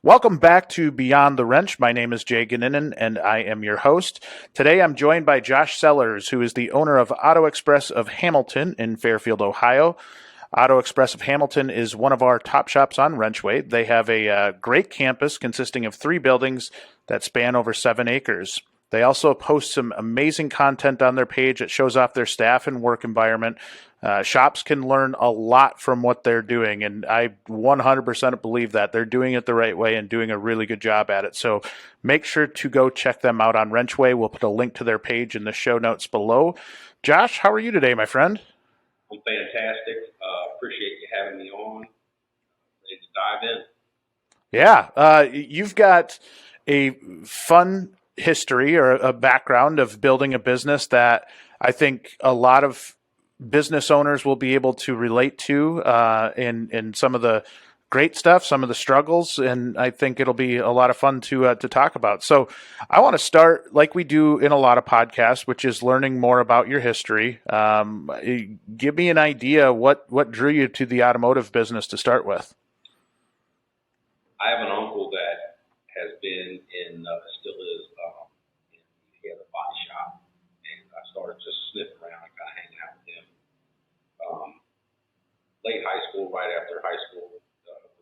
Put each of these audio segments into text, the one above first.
Welcome back to Beyond the Wrench. My name is Jay Goninen, and I am your host. Today I'm joined by Josh Sellers, who is the owner of Auto Express of Hamilton in Fairfield, Ohio. Auto Express of Hamilton is one of our top shops on WrenchWay. They have a great campus consisting of 3 buildings that span over 7 acres. They also post some amazing content on their page that shows off their staff and work environment. Shops can learn a lot from what they're doing, and I 100% believe that they're doing it the right way and doing a really good job at it. So make sure to go check them out on WrenchWay. We'll put a link to their page in the show notes below. Josh, how are you today, my friend? I'm fantastic. Appreciate you having me on. Ready to dive in. Yeah, you've got a fun history or a background of building a business that I think a lot of business owners will be able to relate to in some of the great stuff, some of the struggles, and I think it'll be a lot of fun to talk about. So I want to start like we do in a lot of podcasts, which is learning more about your history. Give me an idea what drew you to the automotive business to start with. I have an uncle that has been still is, he has a body shop, and I started just sniffing around and kind of hanging out with him. Late high school, right after high school, went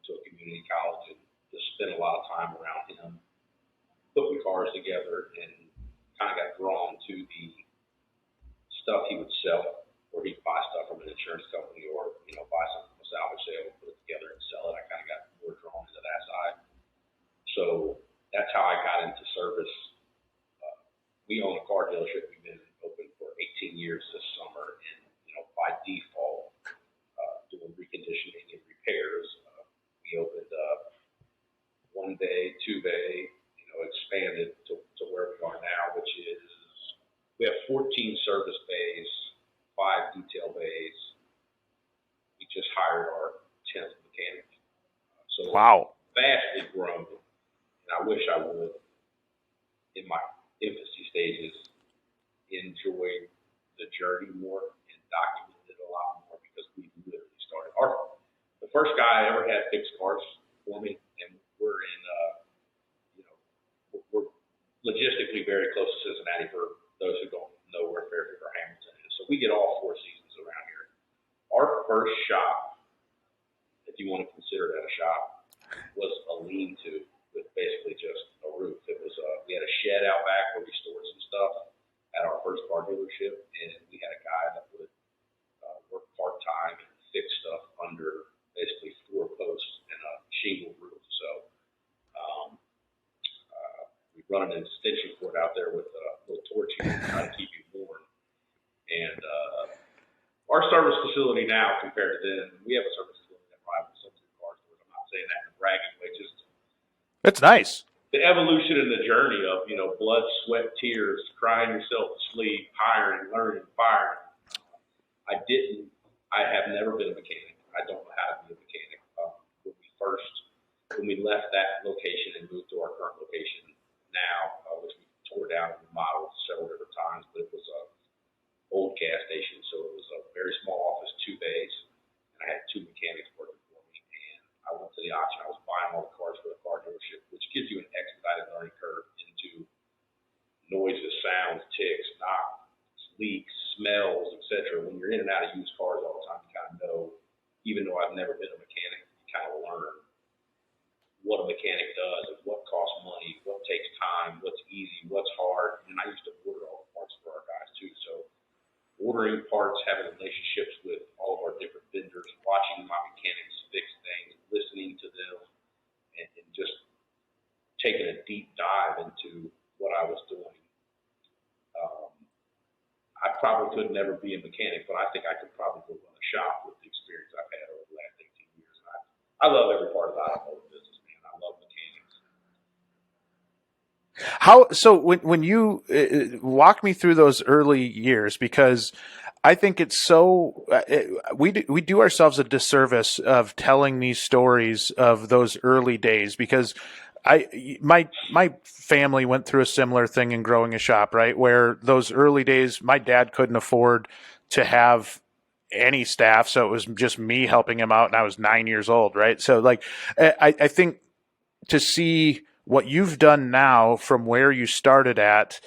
to a community college and just spent a lot of time around him, putting cars together, and kind of got drawn to the stuff he would sell, or he'd buy stuff from an insurance company, or buy something from a salvage sale, put it together and sell it. I kind of got more drawn to that side. So that's how I got into service. We own a car dealership. We've been open for 18 years this summer, and by default, doing reconditioning and repairs. We opened up 1 bay, 2 bay, expanded to where we are now, which is we have 14 service bays, 5 detail bays. We just hired our 10th mechanic. So Wow. Vastly grown, and I wish I would, in my infancy stages, enjoy the journey more and document it a lot more, because we literally started. The first guy I ever had fix cars for me, and we're in, we're logistically very close to Cincinnati for those who don't know where Fairfield or Hamilton is. So we get all 4 seasons around here. Our first shop, if you want to consider that a shop, was a lean-to with basically just a roof. It was we had a shed out back where we stored some stuff at our first car dealership, and we had a guy that would work part-time and fix stuff under basically 4 posts and a shingle roof. So we run an extension cord out there with a little torch to try to keep you warm. And our service facility now, compared to then, we have a service facility that rivals some of the car stores. I'm not saying that in a bragging way, just It's nice. the evolution and the journey of, blood, sweat, tears, crying yourself to sleep, hiring, learning, firing. I have never been a mechanic. I don't know how to be a mechanic. When we left that location and moved to our current location now, which we tore down and remodeled several different times, but it was a old gas station, so it was a very small office, 2 bays, and I had 2 mechanics working for me, and I went to the auction. I was buying all the cars for the car dealership, which gives you an expedited learning curve into noises, sounds, ticks, knocks, leaks, smells, etc. When you're in and out of used cars all the time, you kind of know, even though I've never been a mechanic, you kind of learn what a mechanic does and what costs money, what takes time, what's easy, what's hard. And I used to order all the parts for our guys too. So ordering parts, having relationships with all of our different vendors, watching my mechanics fix things, listening to them, and just taking a deep dive into what I was doing. I probably could never be a mechanic, but I think I could probably go run a shop with the experience I've had over the last 18 years. And I love every part of the automotive business, man. I love mechanics. So when you walk me through those early years, because I think it's so we do ourselves a disservice of telling these stories of those early days, because my family went through a similar thing in growing a shop, right? Where those early days, my dad couldn't afford to have any staff, so it was just me helping him out, and I was 9 years old, right? So like, I think to see what you've done now from where you started at,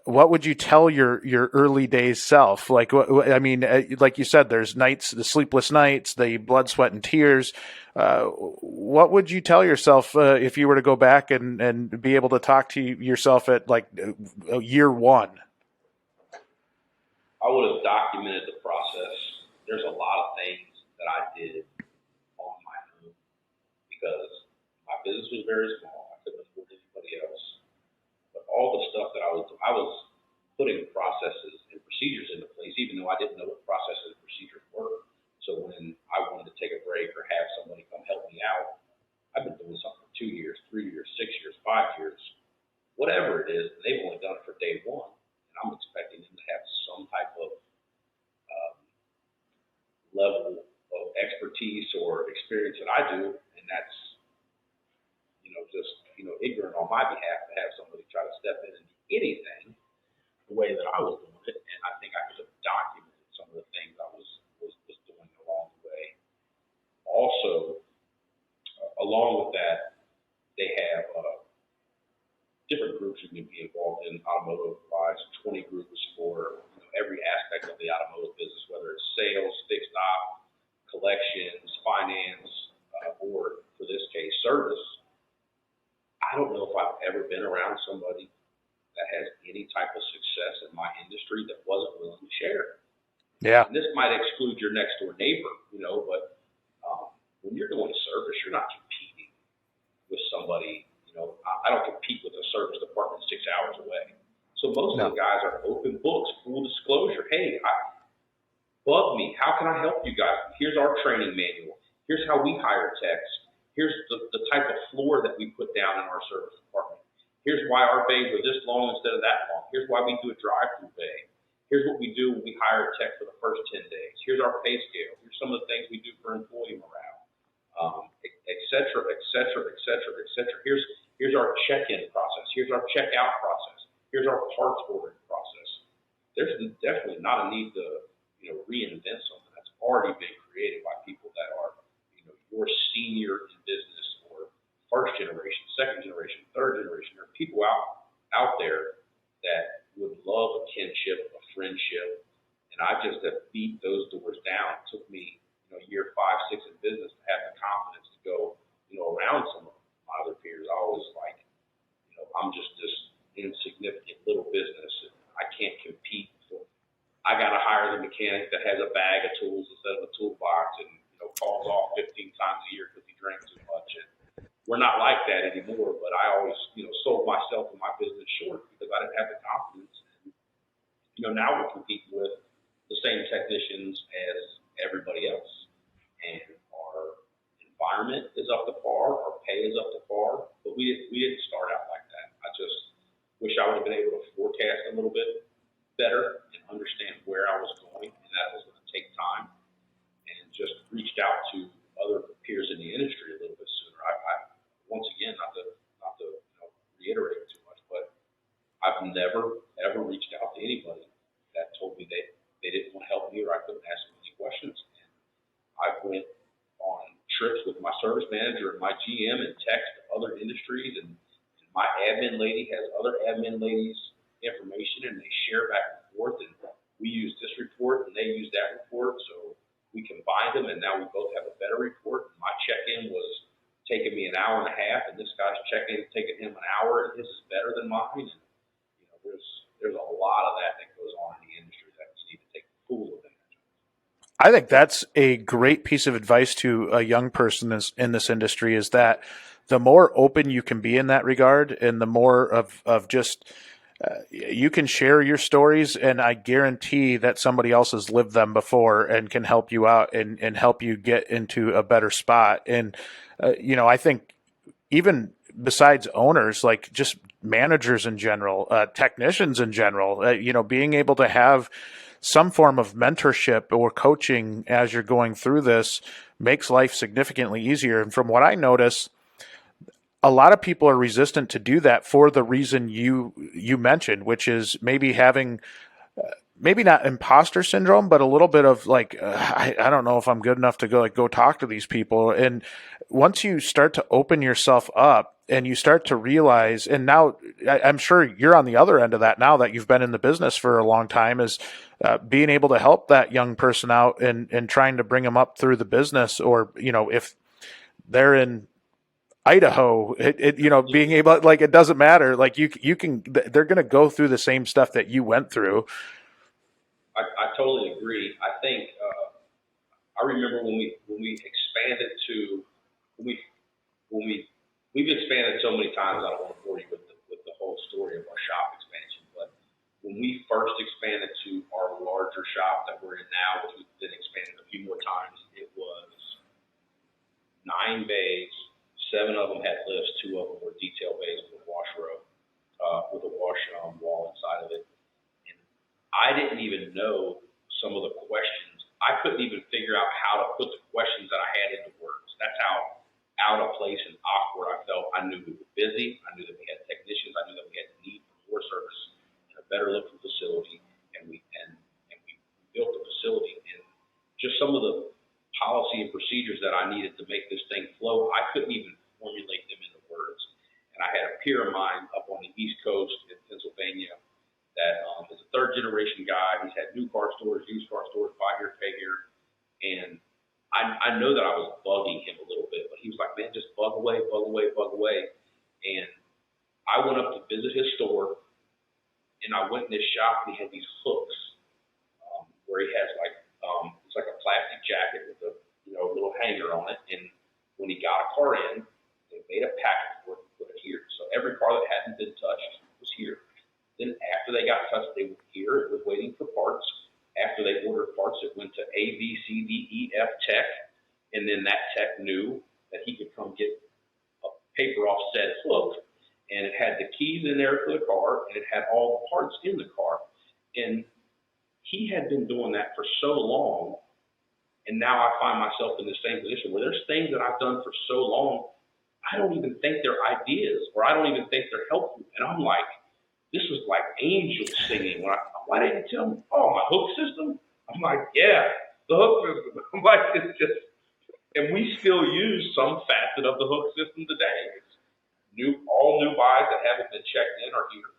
what would you tell your early days self? Like, I mean, like you said, there's nights, the sleepless nights, the blood, sweat, and tears. What would you tell yourself if you were to go back and be able to talk to yourself at like year one? I would have documented the process. There's a lot of things that I did on my own because my business was very small. I couldn't afford anybody else. But all the stuff that I was putting processes and procedures into place, even though I didn't know what processes and procedures were. So when I wanted to take a break or have somebody come help me out, I've been doing something for 2 years, 3 years, 6 years, 5 years, whatever it is, and they've only done it for day one. And I'm expecting them to have some type of level of expertise or experience that I do, and that's, just, ignorant on my behalf to have somebody try to step in and do anything the way that I was doing it. And I think I could have documented some of the things I was doing along the way. Also, along with that, they have different groups you can be involved in automotive-wise, 20 groups for every aspect of the automotive business, whether it's sales, fixed op, collections, finance, or for this case, service. I don't know if I've ever been around somebody that has any type of success in my industry that wasn't willing to share. Yeah. And this might exclude your next door neighbor, but when you're doing service, you're not competing with somebody. I don't compete with a service department 6 hours away. So most of the guys are open books, full disclosure. Hey, bug me. How can I help you guys? Here's our training manual. Here's how we hire techs. Here's the type of floor that we put down in our service department. Here's why our bays are this long instead of that long. Here's why we do a drive-through bay. Here's what we do when we hire a tech for the first 10 days. Here's our pay scale. Here's some of the things we do for employee morale, et cetera, et cetera, et cetera, et cetera. Here's our check-in process. Here's our check-out process. Here's our parts ordering process. There's definitely not a need to, reinvent something that's already been created by people that are, your senior in business or first generation, second generation, third generation. There are people out there that would love a kinship, a friendship, and I just have beat those doors down. It took me, year 5, 6 in business to have the confidence to go, around some of my other peers. I was like, I'm just this insignificant little business, and I can't compete. So I got to hire the mechanic that has a bag of tools instead of a toolbox, and calls off 15 times a year because he drank too much. And we're not like that anymore. But I always, sold myself and my business short because I didn't have the confidence. And, now we're competing with the same technicians as everybody else, and our environment is up to par, our pay is up to par. But we didn't start out like that. I just wish I would have been able to forecast a little bit better and understand where I was going, and that was going to take time. And just reached out to other peers in the industry a little bit sooner. I once again, not to reiterate too much, but I've never ever reached out to anybody that told me they didn't want to help me or I couldn't ask them any questions. And I went on trips with my service manager and my GM and text to other industries, and my admin lady has other admin ladies' information, and they share back and forth. And we use this report and they use that report, so we combined them, and now we both have a better report. My check-in was taking me an hour and a half, and this guy's check-in is taking him an hour, and his is better than mine. And there's a lot of that goes on in the industry that we need to take full advantage of. I think that's a great piece of advice to a young person in this industry, is that the more open you can be in that regard, and the more of just you can share your stories, and I guarantee that somebody else has lived them before and can help you out and help you get into a better spot. And, I think even besides owners, like just managers in general, technicians in general, being able to have some form of mentorship or coaching as you're going through this makes life significantly easier. And from what I notice, a lot of people are resistant to do that for the reason you mentioned, which is maybe having maybe not imposter syndrome, but a little bit of like, I don't know if I'm good enough to go talk to these people. And once you start to open yourself up and you start to realize, and now I'm sure you're on the other end of that now that you've been in the business for a long time, is being able to help that young person out and trying to bring them up through the business, or, if they're in Idaho, being able, like, it doesn't matter. Like they're going to go through the same stuff that you went through. I totally agree. I think I remember when we expanded to when we've expanded so many times. I don't want to bore you with the whole story of our shop expansion, but when we first expanded to our larger shop that we're in now, which we've been expanded a few more times, it was 9 bays. 7 of them had lifts. 2 of them were detail bays with a wash row, with a wash wall inside of it. I didn't even know some of the questions. I couldn't even figure out how to put the questions that I had into words. That's how out of place and awkward I felt. I knew we were busy. I knew that we had technicians. I knew that we had need for more service and a better looking facility. And we built the facility. And just some of the policy and procedures that I needed to make this thing flow, I couldn't even formulate them into words. And I had a peer of mine up on the East Coast in Pennsylvania that is a 3rd generation guy. He's had new car stores, used car stores, buy here, pay here. And I know that I was bugging him a little bit, but he was like, man, just bug away, bug away, bug away. And I went up to visit his store, and I went in his shop, and he had these hooks where he has like, it's like a plastic jacket with a little hanger on it. And when he got a car in, they made a package for it and put it here. So every car that hadn't been touched was here. Then after they got touched, they were here. It was waiting for parts. After they ordered parts, it went to A, B, C, D, E, F tech. And then that tech knew that he could come get a paper offset hook. And it had the keys in there for the car, and it had all the parts in the car. And he had been doing that for so long. And now I find myself in the same position where there's things that I've done for so long, I don't even think they're ideas, or I don't even think they're helpful. And I'm like, this was like angels singing. Why didn't you tell me? Oh, my hook system? I'm like, yeah, the hook system. I'm like, it's just, and we still use some facet of the hook system today. It's all new buys that haven't been checked in are here.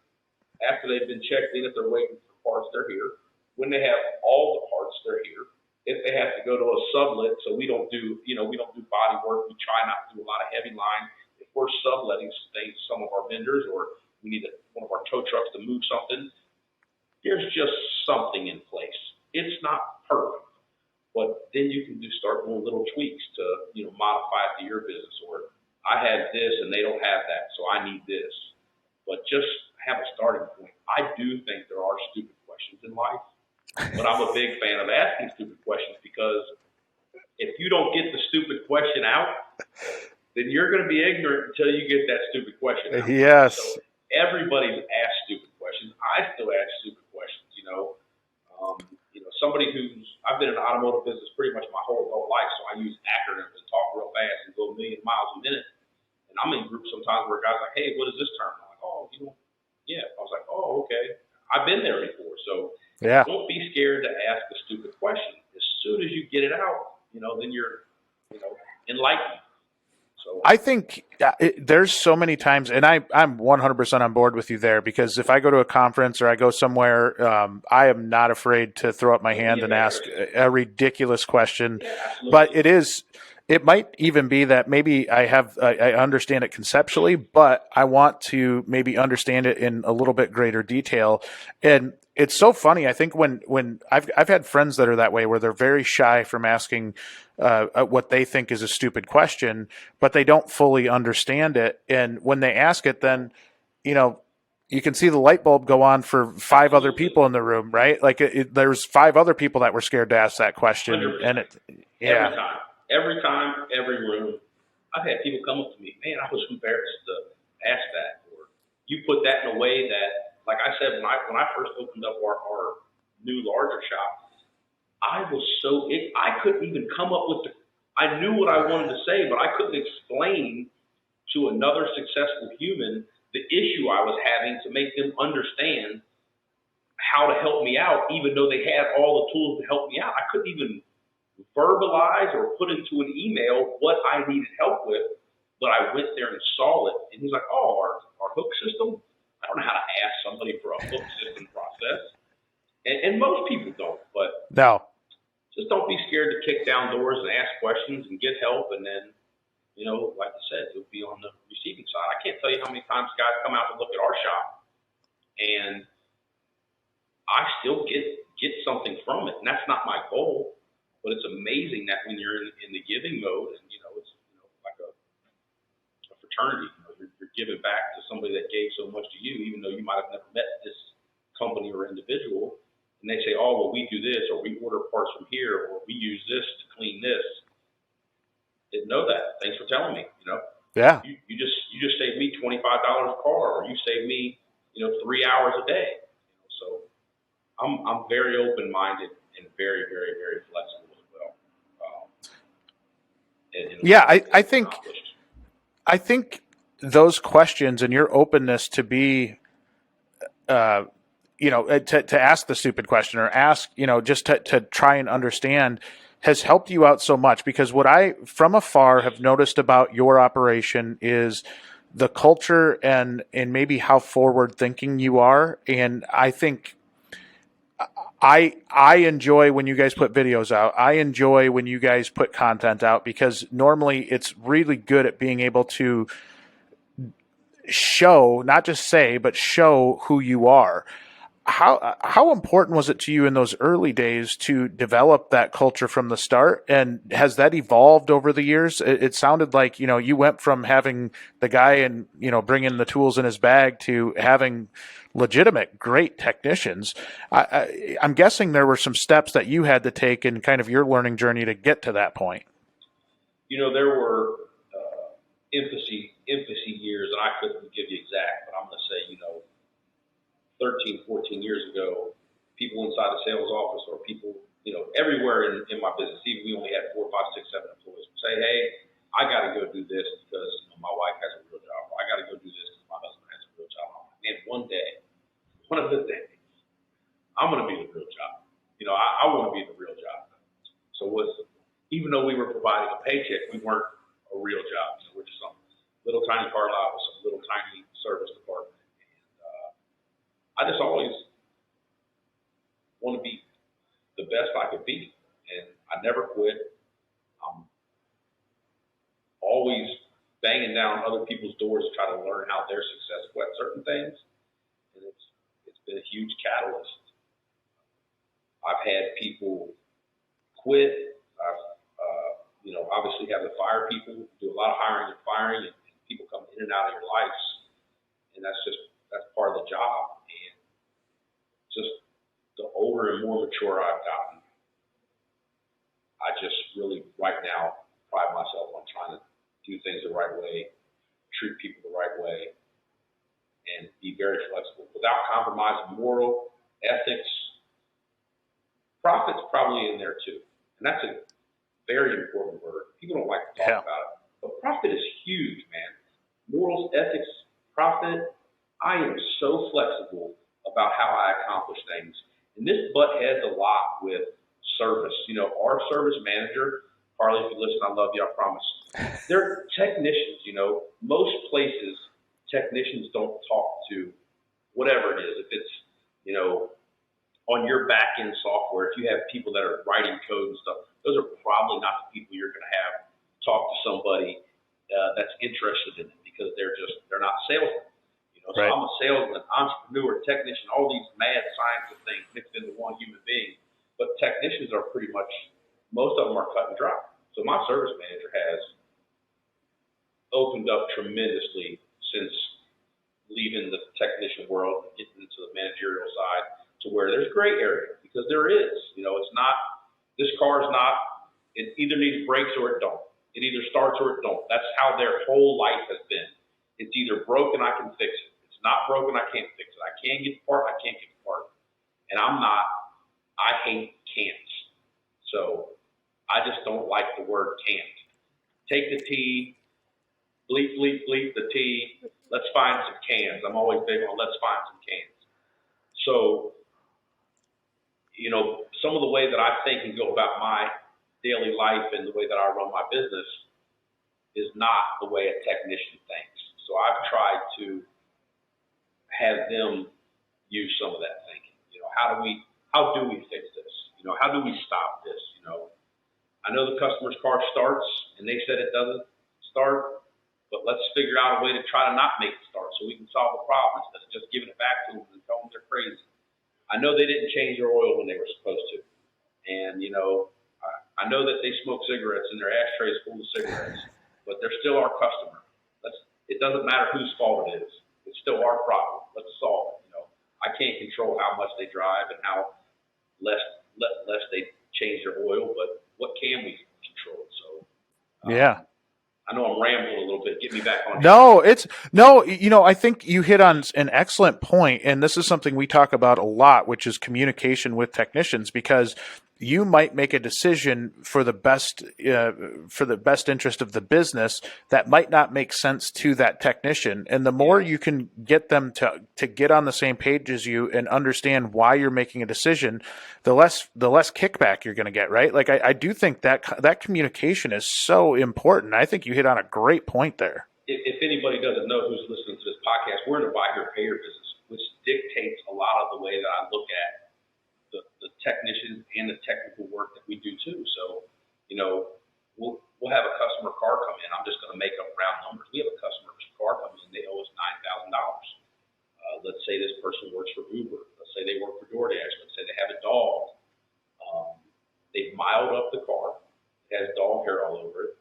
After they've been checked in, if they're waiting for parts, they're here. When they have all the parts, they're here. If they have to go to a sublet, so we don't do body work. We try not to do a lot of heavy line. If we're subletting things, some of our vendors, or we need one of our tow trucks to move something, there's just something in place. It's not perfect, but then you can start doing little tweaks to, modify it to your business. Or I had this and they don't have that, so I need this. But just have a starting point. I do think there are stupid questions in life, but I'm a big fan of asking stupid questions, because if you don't get the stupid question out, then you're going to be ignorant until you get that stupid question out. Yes. So everybody's asked stupid questions. I still ask stupid questions. Somebody I've been in the automotive business pretty much my whole adult life, so I use acronyms and talk real fast and go a million miles a minute. And I'm in groups sometimes where guys are like, hey, what is this term? I'm like, oh, yeah. I was like, oh, okay. I've been there before. So yeah. Don't be scared to ask a stupid question. As soon as you get it out, then you're, enlightened. So I think there's so many times, and I'm 100% on board with you there, because if I go to a conference or I go somewhere, I am not afraid to throw up my hand and ask a ridiculous question. Yeah, but it might even be that maybe I understand it conceptually, but I want to maybe understand it in a little bit greater detail. And it's so funny. I think when I've had friends that are that way, where they're very shy from asking what they think is a stupid question, but they don't fully understand it. And when they ask it, then, you can see the light bulb go on for 5 other people in the room, right? Like there's 5 other people that were scared to ask that question. 100%. And Every time, every room, I've had people come up to me, man, I was embarrassed to ask that. Or you put that in a way that, like I said, when I first opened up our new larger shop, I couldn't even come up with I knew what I wanted to say, but I couldn't explain to another successful human the issue I was having to make them understand how to help me out, even though they had all the tools to help me out. I couldn't even verbalize or put into an email what I needed help with, but I went there and saw it. And he's like, oh, our hook system? I don't know how to ask somebody for a hook system process. And most people don't, but No. just don't be scared to kick down doors and ask questions and get help. And then, like you said, you'll be on the receiving side. I can't tell you how many times guys come out to look at our shop, and I still get something from it. And that's not my goal, but it's amazing that when you're in the giving mode, and it's like a fraternity. You're giving back to somebody that gave so much to you, even though you might have never met this company or individual. And they say, oh, well, we do this, or we order parts from here, or we use this to clean this. Didn't know that. Thanks for telling me. Yeah. You just saved me $25 a car, or you saved me 3 hours a day. So I'm very open-minded and very, very, very flexible as well. Yeah, I think those questions and your openness to be to ask the stupid question or ask, just to try and understand has helped you out so much, because what I from afar have noticed about your operation is the culture and maybe how forward thinking you are. And I think I enjoy when you guys put videos out. I enjoy when you guys put content out, because normally it's really good at being able to show, not just say, but show who you are. How important was it to you in those early days to develop that culture from the start? And has that evolved over the years? It sounded like, you went from having the guy and, bringing the tools in his bag to having legitimate, great technicians. I'm guessing there were some steps that you had to take in kind of your learning journey to get to that point. There were infancy years, and I couldn't give you exact, but I'm going to say, 13, 14 years ago, people inside the sales office or people, everywhere in my business, even we only had 4, 5, 6, 7 employees, would say, hey, I got to go do this because my wife has a real job. Or I got to go do this because my husband has a real job. Man, one of the days, I'm going to be the real job. I want to be the real job. So even though we were providing a paycheck, we weren't a real job. We're just some little tiny car lot with some little tiny service department. I just always want to be the best I could be, and I never quit. I'm always banging down other people's doors to try to learn how they're successful at certain things, and it's been a huge catalyst. I've had people quit. I've obviously have to fire people, do a lot of hiring and firing, and people come in and out of your lives, and that's part of the job. Just the older and more mature I've gotten, I just really right now pride myself on trying to do things the right way, treat people the right way, and be very flexible without compromising moral, ethics. Profit's probably in there too, and that's a very important word. People don't like to talk about it, but profit is huge, man. Morals, ethics, profit. I am so flexible about how I accomplish things. And this butt heads a lot with service. Our service manager, Carly, if you listen, I love you, I promise. They're technicians, Most places, technicians don't talk to whatever it is. If it's, on your back-end software, if you have people that are writing code and stuff, those are probably not the people you're going to have talk to somebody that's interested in it, because they're not salesmen. So I'm a salesman, entrepreneur, technician, all these mad science of things mixed into one human being. But technicians are pretty much, most of them are cut and dry. So my service manager has opened up tremendously since leaving the technician world and getting into the managerial side, to where there's gray area, because there is. It's not, this car is not, it either needs brakes or it don't. It either starts or it don't. That's how their whole life has been. It's either broken, I can fix it. Not broken, I can't fix it. I can get the part, I can't get the part. And I hate can'ts. So I just don't like the word can't. Take the T, bleep, bleep, bleep the T. Let's find some cans. I'm always big on let's find some cans. So some of the way that I think and go about my daily life and the way that I run my business is not the way a technician thinks. So I've tried to have them use some of that thinking. How do we fix this? How do we stop this? I know the customer's car starts and they said it doesn't start, but let's figure out a way to try to not make it start so we can solve the problem instead of just giving it back to them and telling them they're crazy. I know they didn't change their oil when they were supposed to. And, I know that they smoke cigarettes and their ashtray is full of cigarettes, but they're still our customer. It doesn't matter whose fault it is. It's still our problem. Let's solve it. I can't control how much they drive and how less they change their oil, but what can we control? So, Yeah. I know I'm rambling a little bit. Get me back on. I think you hit on an excellent point, and this is something we talk about a lot, which is communication with technicians, because you might make a decision for the best interest of the business that might not make sense to that technician. And the more you can get them to get on the same page as you and understand why you're making a decision, the less kickback you're going to get, right? Like I do think that communication is so important. I think you hit on a great point there. If anybody doesn't know who's listening to this podcast, we're in the buy here, pay here business, which dictates a lot of the way that I look at the technicians and the technical work that we do too. So, we'll have a customer car come in. I'm just going to make up round numbers. We have a customer car come in, they owe us $9,000. Let's say this person works for Uber. Let's say they work for DoorDash. Let's say they have a dog. They've miled up the car. It has dog hair all over it.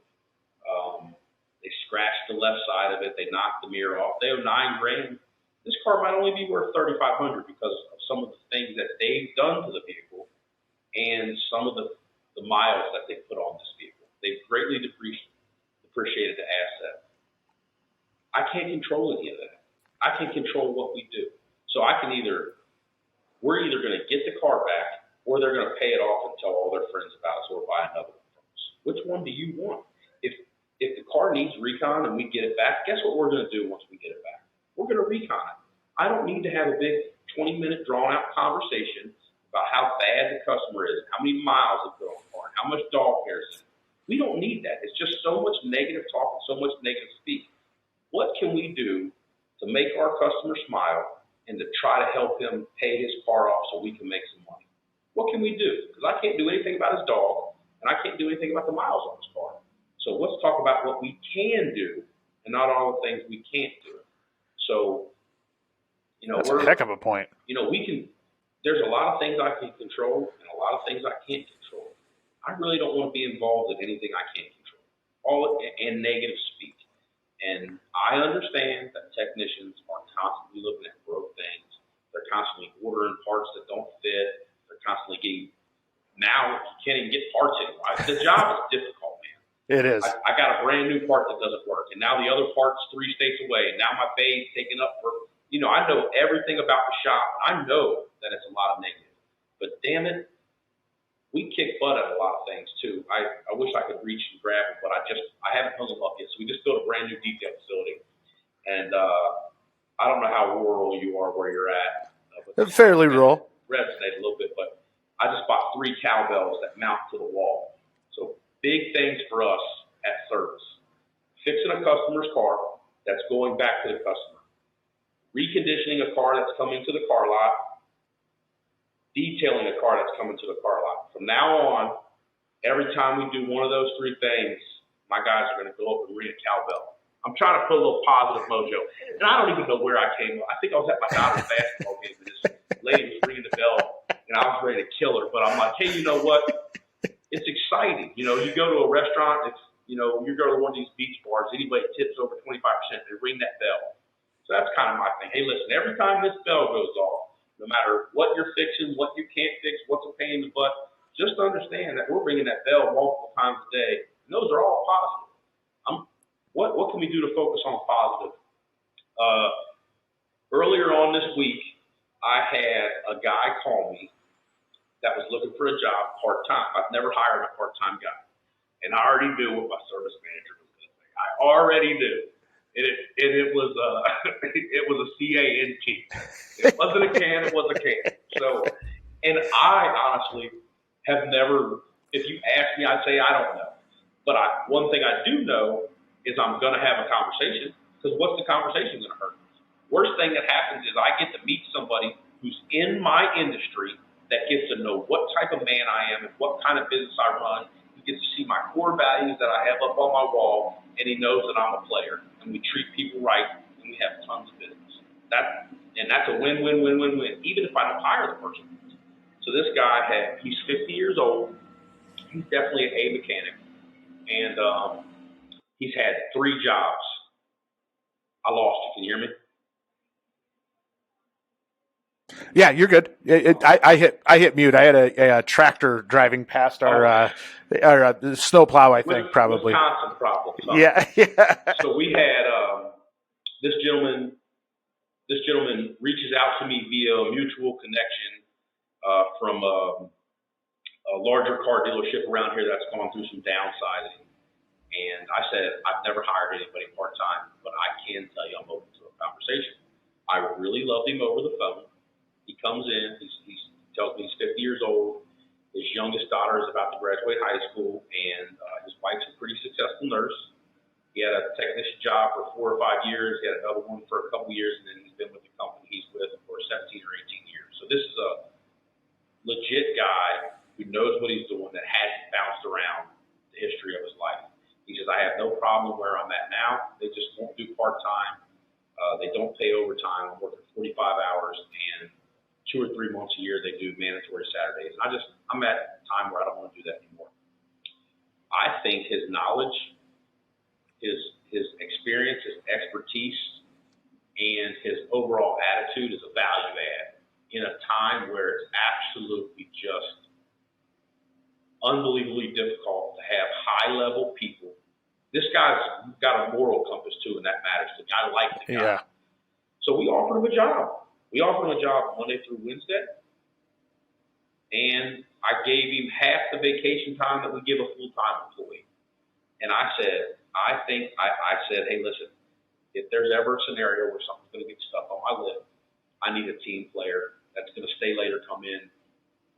They scratched the left side of it. They knocked the mirror off. They owe $9,000. This car might only be worth $3,500 because of some of the things that they've done to the vehicle and some of the miles that they put on this vehicle. They've greatly depreciated the asset. I can't control any of that. I can control what we do. So we're either going to get the car back or they're going to pay it off and tell all their friends about us or buy another one from us. Which one do you want? If the car needs recon and we get it back, guess what we're going to do once we get it back? We're going to recon it. I don't need to have a big 20-minute drawn-out conversation about how bad the customer is, how many miles they put on the car, how much dog hair is in it. We don't need that. It's just so much negative talk and so much negative speak. What can we do to make our customer smile and to try to help him pay his car off so we can make some money? What can we do? Because I can't do anything about his dog, and I can't do anything about the miles on his car. So let's talk about what we can do and not all the things we can't do. So, that's a heck of a point. There's a lot of things I can control and a lot of things I can't control. I really don't want to be involved in anything I can't control, and negative speak. And I understand that technicians are constantly looking at broke things. They're constantly ordering parts that don't fit. They're constantly now you can't even get parts anymore. The job is difficult, man. It is. I got a brand new part that doesn't work, and now the other part's 3 states away, and now my bay's taken up for, I know everything about the shop. I know that it's a lot of negative, but damn it, we kick butt at a lot of things too. I wish I could reach and grab them, but I haven't hung them up yet. So we just built a brand new detail facility, and I don't know how rural you are where you're at. But fairly rural. Resonate a little bit, but I just bought 3 cowbells that mount to the wall. So big things for us at service. Fixing a customer's car that's going back to the customer. Reconditioning a car that's coming to the car lot. Detailing a car that's coming to the car lot. From now on, every time we do one of those 3 things, my guys are going to go up and ring a cowbell. I'm trying to put a little positive mojo. And I don't even know where I came up. I think I was at my daughter's basketball game and this lady was ringing the bell and I was ready to kill her. But I'm like, hey, you know what? It's exciting. You go to a restaurant, you go to one of these beach bars, anybody tips over 25%, they ring that bell. So that's kind of my thing. Hey, listen, every time this bell goes off, no matter what you're fixing, what you can't fix, what's a pain in the butt, just understand that we're ringing that bell multiple times a day, and those are all positive. What can we do to focus on positive? Earlier on this week, I had a guy call me that was looking for a job part-time. I've never hired a part-time guy. And I already knew what my service manager was going to say. I already knew. It was it was a CANT. It wasn't a can, it was a can. So And I honestly have never, if you ask me, I'd say I don't know. But one thing I do know is I'm going to have a conversation, because what's the conversation going to hurt? Worst thing that happens is I get to meet somebody who's in my industry that gets to know what type of man I am and what kind of business I run. He gets to see my core values that I have up on my wall, and he knows that I'm a player, and we treat people right, and we have tons of business. That's a win-win-win-win-win, even if I don't hire the person. So this guy he's 50 years old. He's definitely an A mechanic, and he's had 3 jobs. I lost you. Can you hear me? Yeah, you're good. I hit mute. I had a tractor driving past our snowplow. I think probably Wisconsin problem. Yeah, yeah. So we had this gentleman. This gentleman reaches out to me via a mutual connection from a larger car dealership around here that's gone through some downsizing. And I said, I've never hired anybody part-time, but I can tell you I'm open to a conversation. I really loved him over the phone. He comes in, he tells me he's 50 years old. His youngest daughter is about to graduate high school, and his wife's a pretty successful nurse. He had a technician job for 4 or 5 years. He had another one for a couple years, and then he's been with the company he's with for 17 or 18 years. So this is a legit guy who knows what he's doing, that hasn't bounced around the history of his life. He says, I have no problem where I'm at now. They just won't do part-time. They don't pay overtime. I'm working 45 hours, and 2 or 3 months a year they do mandatory Saturdays. And I'm at a time where I don't want to do that anymore. I think his knowledge, his experience, his expertise, and his overall attitude is a value add in a time where it's absolutely just unbelievably difficult to have high-level people. This guy's got a moral compass, too, and that matters to me. I like the guy. Yeah. So we offered him a job. We offered him a job Monday through Wednesday, and I gave him half the vacation time that we give a full-time employee. And I said, hey, listen, if there's ever a scenario where something's going to get stuck on my list, I need a team player that's going to stay later, come in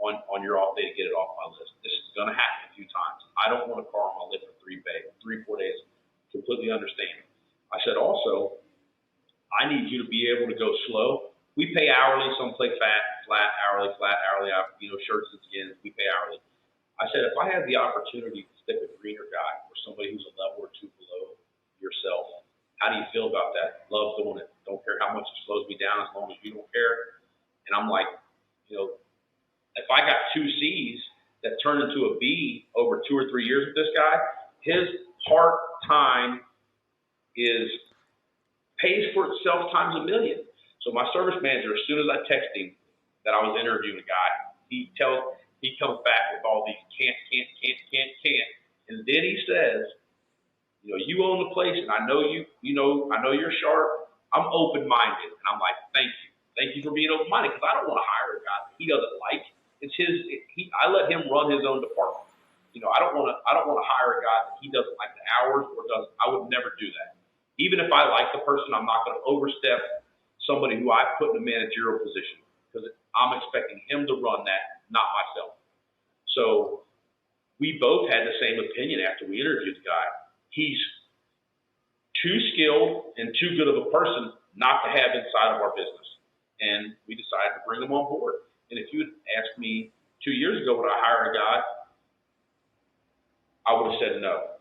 on your off day to get it off my list. This is going to happen a few times. I don't want a car on my list for 3, 4 days. Completely understand. I said, also, I need you to be able to go slow. We pay hourly. Some play flat hourly, shirts and skins. We pay hourly. I said, if I had the opportunity to stick a greener guy or somebody who's a level or 2 below yourself, how do you feel about that? Love doing it. Don't care how much it slows me down as long as you don't care. And I'm like, if I got 2 C's that turn into a B over 2 or 3 years with this guy, his part-time pays for itself times a million. So my service manager, as soon as I text him that I was interviewing a guy, he comes back with all these can't. And then he says, you own the place, and I know I know you're sharp. I'm open-minded. And I'm like, thank you. Thank you for being open-minded, because I don't want to hire a guy that he doesn't like. I let him run his own department. I don't want to hire a guy that he doesn't like the hours or doesn't. I would never do that. Even if I like the person, I'm not going to overstep somebody who I put in a managerial position, because I'm expecting him to run that, not myself. So we both had the same opinion after we interviewed the guy. He's too skilled and too good of a person not to have inside of our business. And we decided to bring him on board. And if you had asked me 2 years ago would I hire a guy, I would have said no.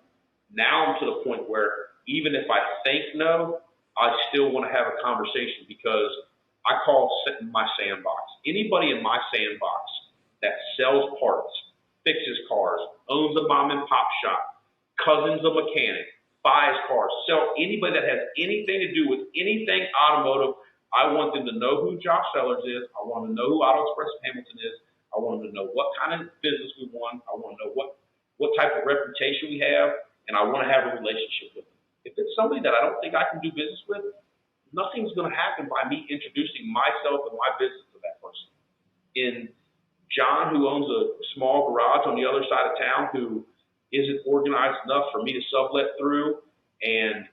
Now I'm to the point where even if I think no, I still want to have a conversation, because I call my sandbox. Anybody in my sandbox that sells parts, fixes cars, owns a mom and pop shop, cousin's a mechanic, buys cars, anybody that has anything to do with anything automotive, I want them to know who Josh Sellers is. I want them to know who Auto Express of Hamilton is. I want them to know what kind of business we want. I want to know what type of reputation we have, and I want to have a relationship with them. If it's somebody that I don't think I can do business with, nothing's going to happen by me introducing myself and my business to that person. In John, who owns a small garage on the other side of town, who isn't organized enough for me to sublet through, and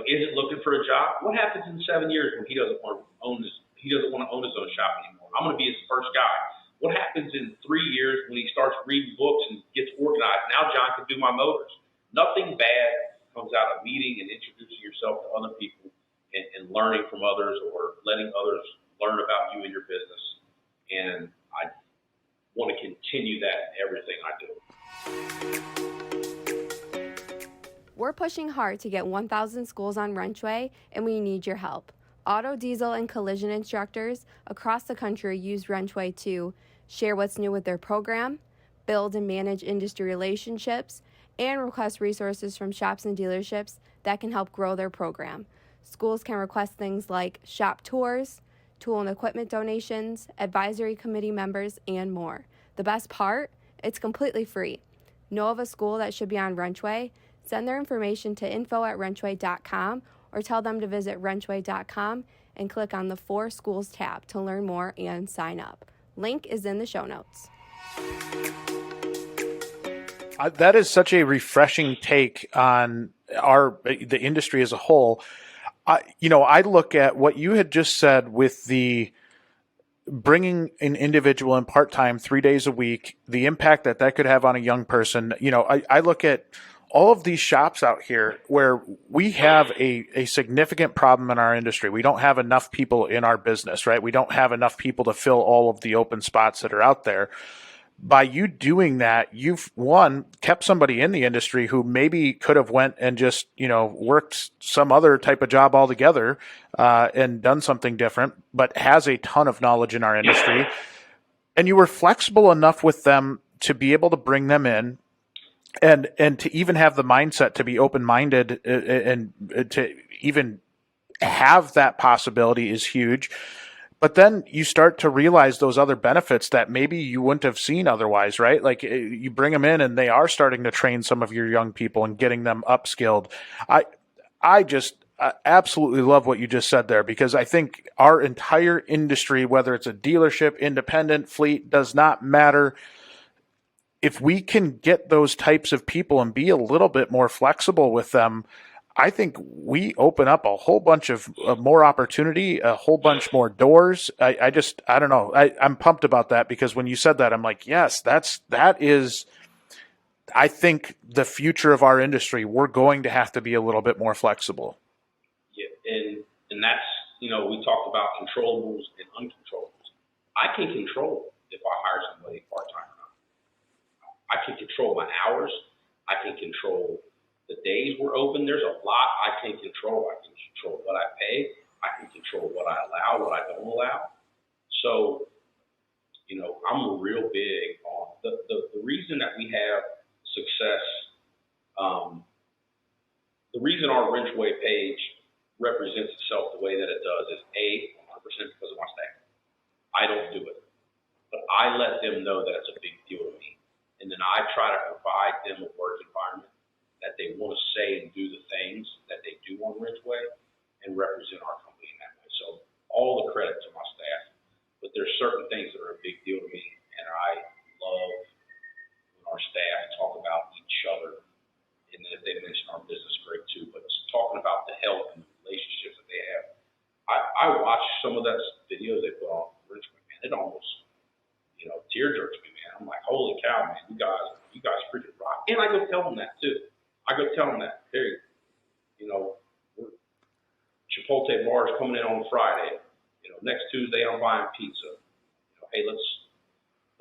isn't looking for a job, what happens in 7 years when he doesn't want to own his own shop anymore? I'm going to be his first guy. What happens in 3 years when he starts reading books and gets organized? Now John can do my motors. Nothing bad comes out of meeting and introducing yourself to other people and learning from others or letting others learn about you and your business. And I want to continue that in everything I do. We're pushing hard to get 1,000 schools on WrenchWay, and we need your help. Auto, diesel, and collision instructors across the country use WrenchWay to share what's new with their program, build and manage industry relationships, and request resources from shops and dealerships that can help grow their program. Schools can request things like shop tours, tool and equipment donations, advisory committee members, and more. The best part? It's completely free. Know of a school that should be on WrenchWay? Send their information to info@wrenchway.com or tell them to visit wrenchway.com and click on the For Schools tab to learn more and sign up. Link is in the show notes. That is such a refreshing take on the industry as a whole. I look at what you had just said with the bringing an individual in part-time 3 days a week, the impact that could have on a young person. I look at all of these shops out here where we have a significant problem in our industry. We don't have enough people in our business, right? We don't have enough people to fill all of the open spots that are out there. By you doing that, you've kept somebody in the industry who maybe could have went and just, worked some other type of job altogether, and done something different, but has a ton of knowledge in our industry. And you were flexible enough with them to be able to bring them in and to even have the mindset to be open-minded, and to even have that possibility is huge. But then you start to realize those other benefits that maybe you wouldn't have seen otherwise, right? Like you bring them in and they are starting to train some of your young people and getting them upskilled. I just absolutely love what you just said there, because I think our entire industry, whether it's a dealership, independent, fleet, does not matter. If we can get those types of people and be a little bit more flexible with them, I think we open up a whole bunch of more opportunity, a whole bunch more doors. I don't know. I'm pumped about that, because when you said that, I'm like, yes, that is, I think, the future of our industry. We're going to have to be a little bit more flexible. Yeah, and that's, we talked about controllables and uncontrollables. I can control if I hire somebody part-time or not. I can control my hours. I can control the days we're open. There's a lot I can control. I can control what I pay. I can control what I allow, what I don't allow. So, I'm real big on the reason that we have success. The reason our WrenchWay page represents itself the way that it does is 100% because of my staff. I don't do it, but I let them know that it's a big deal to me. And then I try to provide them a work environment that they want to say and do the things that they do on WrenchWay and represent our company in that way. So all the credit to my staff, but there's certain things that are a big deal to me, and I love when our staff talk about each other, and then if they mention our business, great too, but it's talking about the health and the relationships that they have. I watch some of that videos they put on WrenchWay, man. It almost, tear jerks me, man. I'm like, holy cow, man, you guys freaking rock. And I go tell them that too. Hey, Chipotle bar is coming in on Friday. Next Tuesday I'm buying pizza. Hey, let's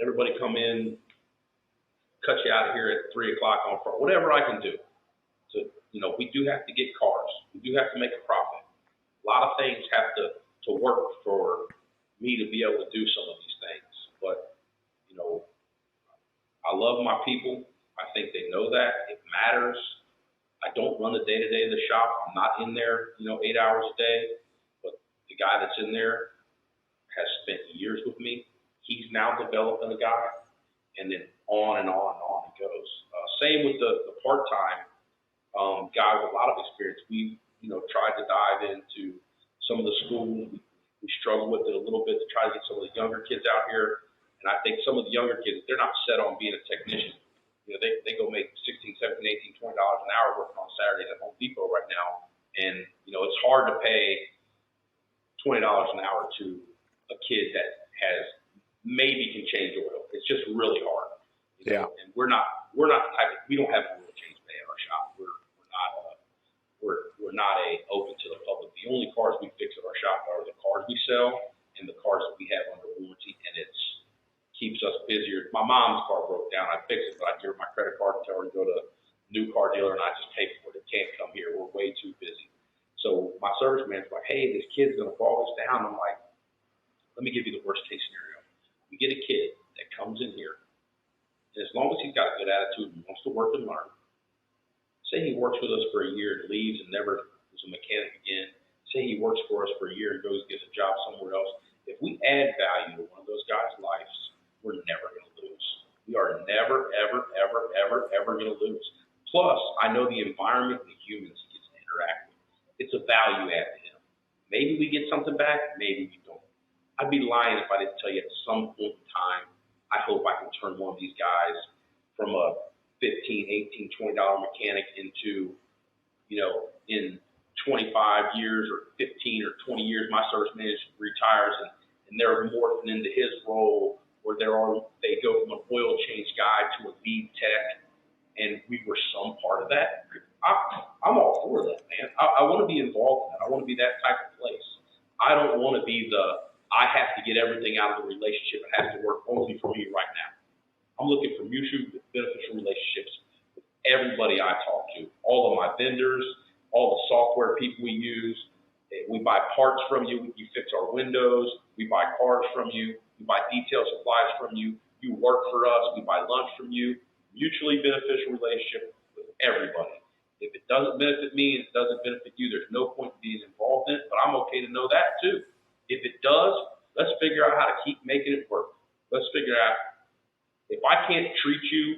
everybody come in, cut you out of here at 3 o'clock on Friday. Whatever I can do. So, we do have to get cars. We do have to make a profit. A lot of things have to work for me to be able to do some of these things. But, I love my people. I think they know that. It matters. I don't run the day-to-day of the shop. I'm not in there, 8 hours a day. But the guy that's in there has spent years with me. He's now developing a guy. And then on and on and on it goes. Same with the part-time guy with a lot of experience. We, tried to dive into some of the schools. We struggled with it a little bit to try to get some of the younger kids out here. And I think some of the younger kids, they're not set on being a technician. They go make $16, $17, $18, $20 an hour working on Saturdays at Home Depot right now. And, it's hard to pay $20 an hour to a kid that maybe can change oil. It's just really hard. Yeah. And we're not the type of, we don't have a oil change bay at our shop. We're not open to the public. The only cars we fix at our shop are the cars we sell and the cars that we have under warranty, and it's keeps us busier. My mom's car broke down. I fixed it, but I give her my credit card and tell her to go to a new car dealer, and I just pay for it. It can't come here. We're way too busy. So my service manager's like, hey, this kid's going to fall us down. I'm like, let me give you the worst case scenario. We get a kid that comes in here, and as long as he's got a good attitude and wants to work and learn, say he works with us for a year and leaves and never is a mechanic again. Say he works for us for a year and goes and gets a job somewhere else. If we add value to one of those guys' lives, we're never going to lose. We are never, ever, ever, ever, ever going to lose. Plus, I know the environment and the humans he gets to interact with. It's a value add to him. Maybe we get something back, maybe we don't. I'd be lying if I didn't tell you at some point in time, I hope I can turn one of these guys from a $15, $18, $20 mechanic into, in 25 years or 15 or 20 years, my service manager retires and they're morphing into his role where they go from an oil change guy to a lead tech, and we were some part of that. I'm all for that, man. I want to be involved in that. I want to be that type of place. I don't want to be I have to get everything out of the relationship. It has to work only for me right now. I'm looking for mutually beneficial relationships with everybody I talk to, all of my vendors, all the software people we use. We buy parts from you. You fix our windows. We buy cars from you. We buy detail supplies from you. You work for us. We buy lunch from you. Mutually beneficial relationship with everybody. If it doesn't benefit me and it doesn't benefit you, there's no point in being involved in it, but I'm okay to know that too. If it does, let's figure out how to keep making it work. Let's figure out, if I can't treat you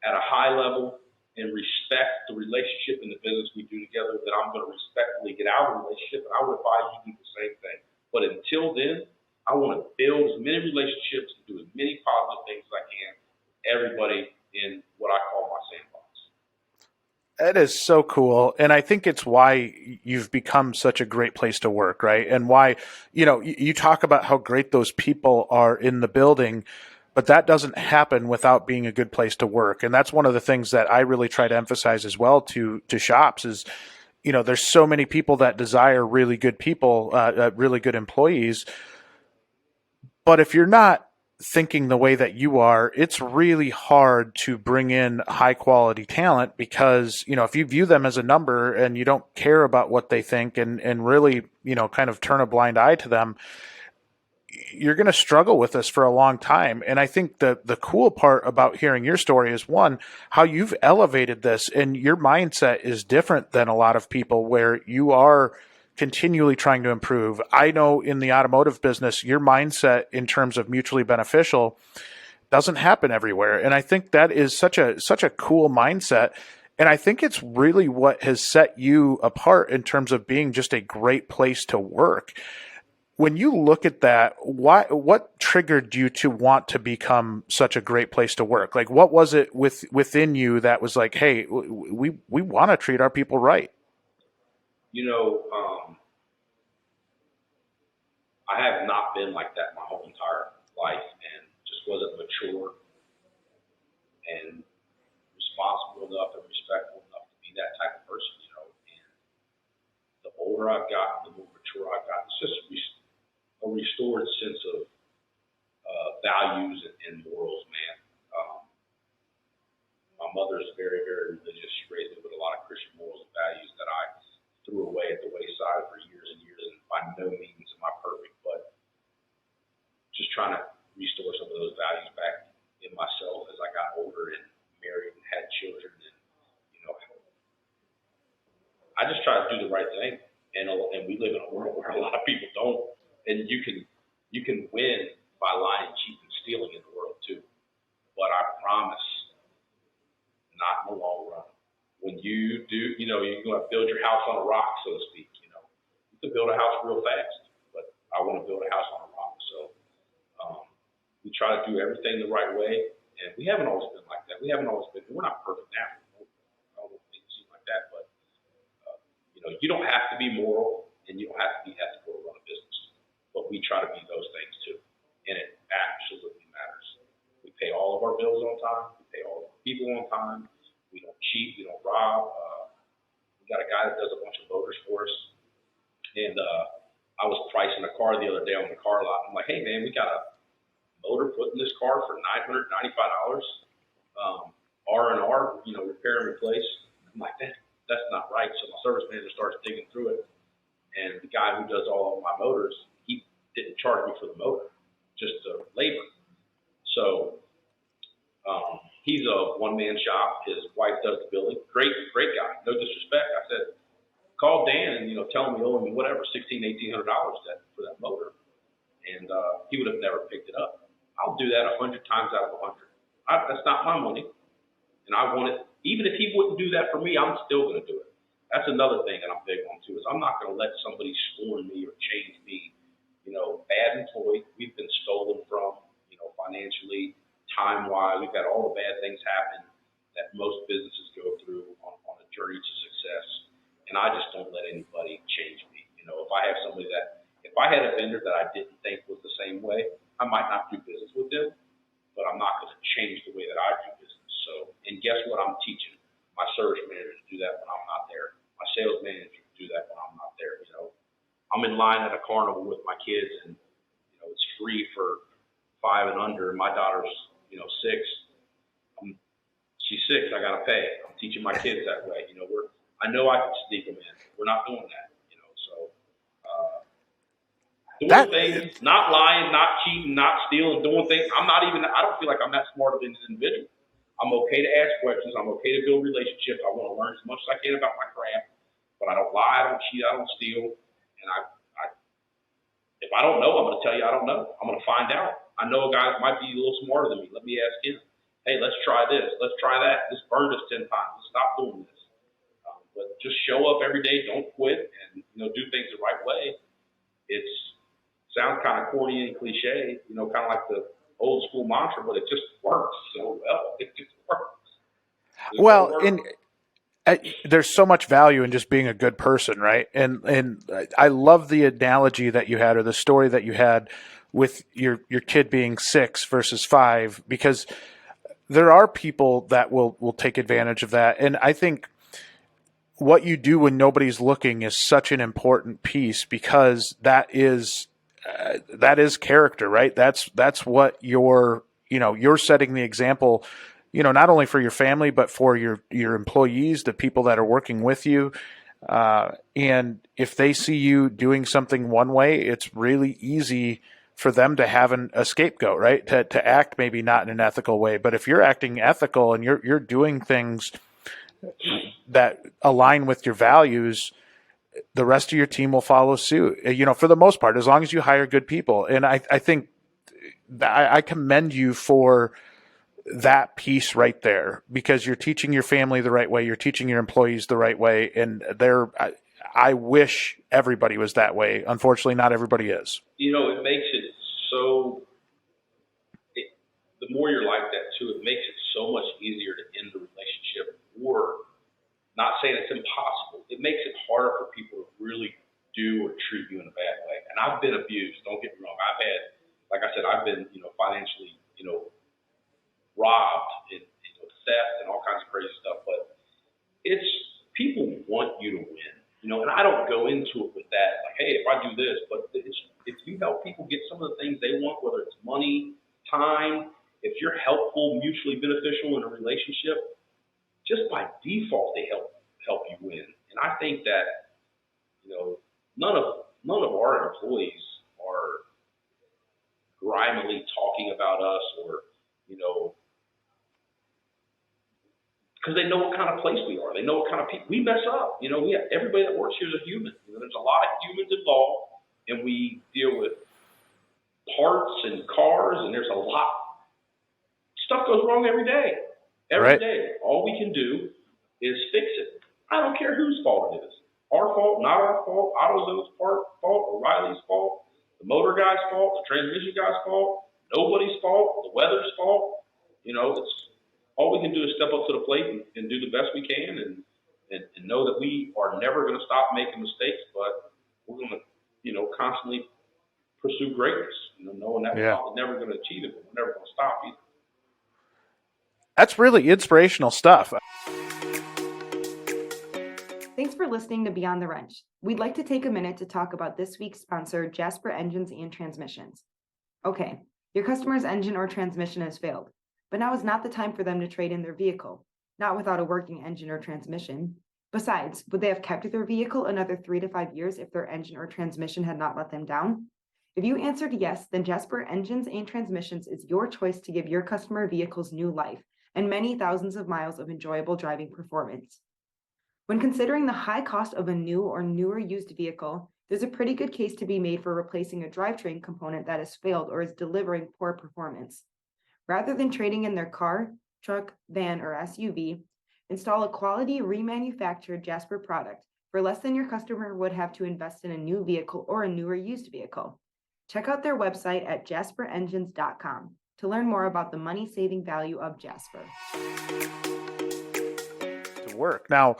at a high level and respect the relationship and the business we do together, then I'm going to respectfully get out of the relationship, and I would advise you do the same thing. But until then, I want to build as many relationships and do as many positive things as I can with everybody in what I call my sandbox. That is so cool. And I think it's why you've become such a great place to work, right? And why, you talk about how great those people are in the building, but that doesn't happen without being a good place to work. And that's one of the things that I really try to emphasize as well to shops is, there's so many people that desire really good people, really good employees. But if you're not thinking the way that you are, it's really hard to bring in high quality talent because, if you view them as a number and you don't care about what they think and really, kind of turn a blind eye to them, you're going to struggle with this for a long time. And I think the cool part about hearing your story is, one, how you've elevated this and your mindset is different than a lot of people where you are continually trying to improve. I know in the automotive business, your mindset in terms of mutually beneficial doesn't happen everywhere. And I think that is such a cool mindset. And I think it's really what has set you apart in terms of being just a great place to work. When you look at that, what triggered you to want to become such a great place to work? Like, what was it within you that was like, hey, we want to treat our people right? I have not been like that my whole entire life and just wasn't mature and responsible enough and respectful enough to be that type of person, And the older I've gotten, the more mature I've gotten. It's just a restored sense of values and morals, man. My mother's very, very religious. She raised me with a lot of Christian morals and values that I threw away at the wayside for years and years, and by no means am I perfect, but just trying to restore some of those values back in myself as I got older and married and had children. And, I just try to do the right thing. And we live in a world where a lot of people don't. And you can win by lying, cheating, and stealing in the world too. But I promise, not in the long run. When you do, you're going to build your house on a rock, so to speak. You can build a house real fast, but I want to build a house on a rock. So we try to do everything the right way, and we haven't always been like that. We're not perfect now. I don't think it seems like that, but you don't have to be moral and you don't have to be ethical to run a business, but we try to be those things too. people on time. We don't cheat. We don't rob. We got a guy that does a bunch of motors for us. And I was pricing a car the other day on the car lot. I'm like, hey, man, we got a motor put in this car for $995. R&R, repair and replace. I'm like, that's not right. So my service manager starts digging through it. And the guy who does all of my motors, he didn't charge me for the motor, just the labor. So he's a one-man shop. His wife does the billing. Great guy. No disrespect. I said, call Dan and, tell him you owe him whatever, $1,800 for that motor. And he would have never picked it up. I'll do that 100 times out of 100. That's not my money. And I want it, even if he wouldn't do that for me, I'm still going to do it. That's another thing that I'm big on too, is I'm not going to let somebody scorn me or change me. Bad employee, we've been stolen from, financially, time-wise. We've had all the bad things happen that most businesses go through on a journey to success. And I just don't let anybody change me. If I had a vendor that I didn't think was the same way, I might not do business with them, but I'm not going to change the way that I do business. So, and guess what I'm teaching? My service manager to do that when I'm not there. My sales manager to do that when I'm not there. I'm in line at a carnival with my kids, and it's free for 5 and under. My daughter's 6. She's 6. I got to pay. I'm teaching my kids that way. I know I can sneak them in. We're not doing that. Doing things, not lying, not cheating, not stealing, doing things. I don't feel like I'm that smart of an individual. I'm okay to ask questions. I'm okay to build relationships. I want to learn as much as I can about my craft, but I don't lie, I don't cheat, I don't steal. And if I don't know, I'm going to tell you I don't know. I'm going to find out. I know a guy that might be a little smarter than me. Let me ask him. Hey, let's try this. Let's try that. This burned us 10 times. Let's stop doing this. But just show up every day. Don't quit, and do things the right way. Sounds kind of corny and cliche, kind of like the old school mantra, but it just works so well. It just works. There's so much value in just being a good person, right? And I love the analogy that you had, or the story that you had with your kid being 6 versus 5, because there are people that will take advantage of that. And I think what you do when nobody's looking is such an important piece, because that is character, right? That's what you're setting the example, not only for your family, but for your employees, the people that are working with you. And if they see you doing something one way, it's really easy for them to have a scapegoat, right? To act maybe not in an ethical way, but if you're acting ethical and you're doing things that align with your values, the rest of your team will follow suit, for the most part, as long as you hire good people. And I think I commend you for that piece right there, because you're teaching your family the right way. You're teaching your employees the right way. And I wish everybody was that way. Unfortunately, not everybody is. It makes it so, the more you're like that too, it makes it so much easier to end the relationship, or not saying it's impossible. It makes it harder for people to really do or treat you in a bad way. And I've been abused. Don't get me wrong. I've had, like I said, I've been, financially, robbed and theft and all kinds of crazy stuff. But it's, people want you to win, and I don't go into it with that, like, hey, if I do this, but if you help people get some of the things they want, whether it's money, time, if you're helpful, mutually beneficial in a relationship, just by default, they help you win. And I think that, none of our employees are grimily talking about us, or, because they know what kind of place we are. They know what kind of people we mess up. Everybody that works here is a human. There's a lot of humans involved, and we deal with parts and cars, and there's a lot. Stuff goes wrong every day. Every day. All we can do is fix it. I don't care whose fault it is. Our fault, not our fault, AutoZone's fault, O'Reilly's fault, the motor guy's fault, the transmission guy's fault, nobody's fault, the weather's fault. It's all we can do is step up to the plate and do the best we can, and know that we are never going to stop making mistakes, but we're going to, constantly pursue greatness, knowing that we're probably never going to achieve it, but we're never going to stop either. That's really inspirational stuff. Thanks for listening to Beyond the Wrench. We'd like to take a minute to talk about this week's sponsor, Jasper Engines and Transmissions. Okay, your customer's engine or transmission has failed, but now is not the time for them to trade in their vehicle, not without a working engine or transmission. Besides, would they have kept their vehicle another 3 to 5 years if their engine or transmission had not let them down? If you answered yes, then Jasper Engines and Transmissions is your choice to give your customer vehicles new life and many thousands of miles of enjoyable driving performance. When considering the high cost of a new or newer used vehicle, there's a pretty good case to be made for replacing a drivetrain component that has failed or is delivering poor performance. Rather than trading in their car, truck, van, or SUV, install a quality remanufactured Jasper product for less than your customer would have to invest in a new vehicle or a newer used vehicle. Check out their website at jasperengines.com to learn more about the money-saving value of Jasper. To work. Now,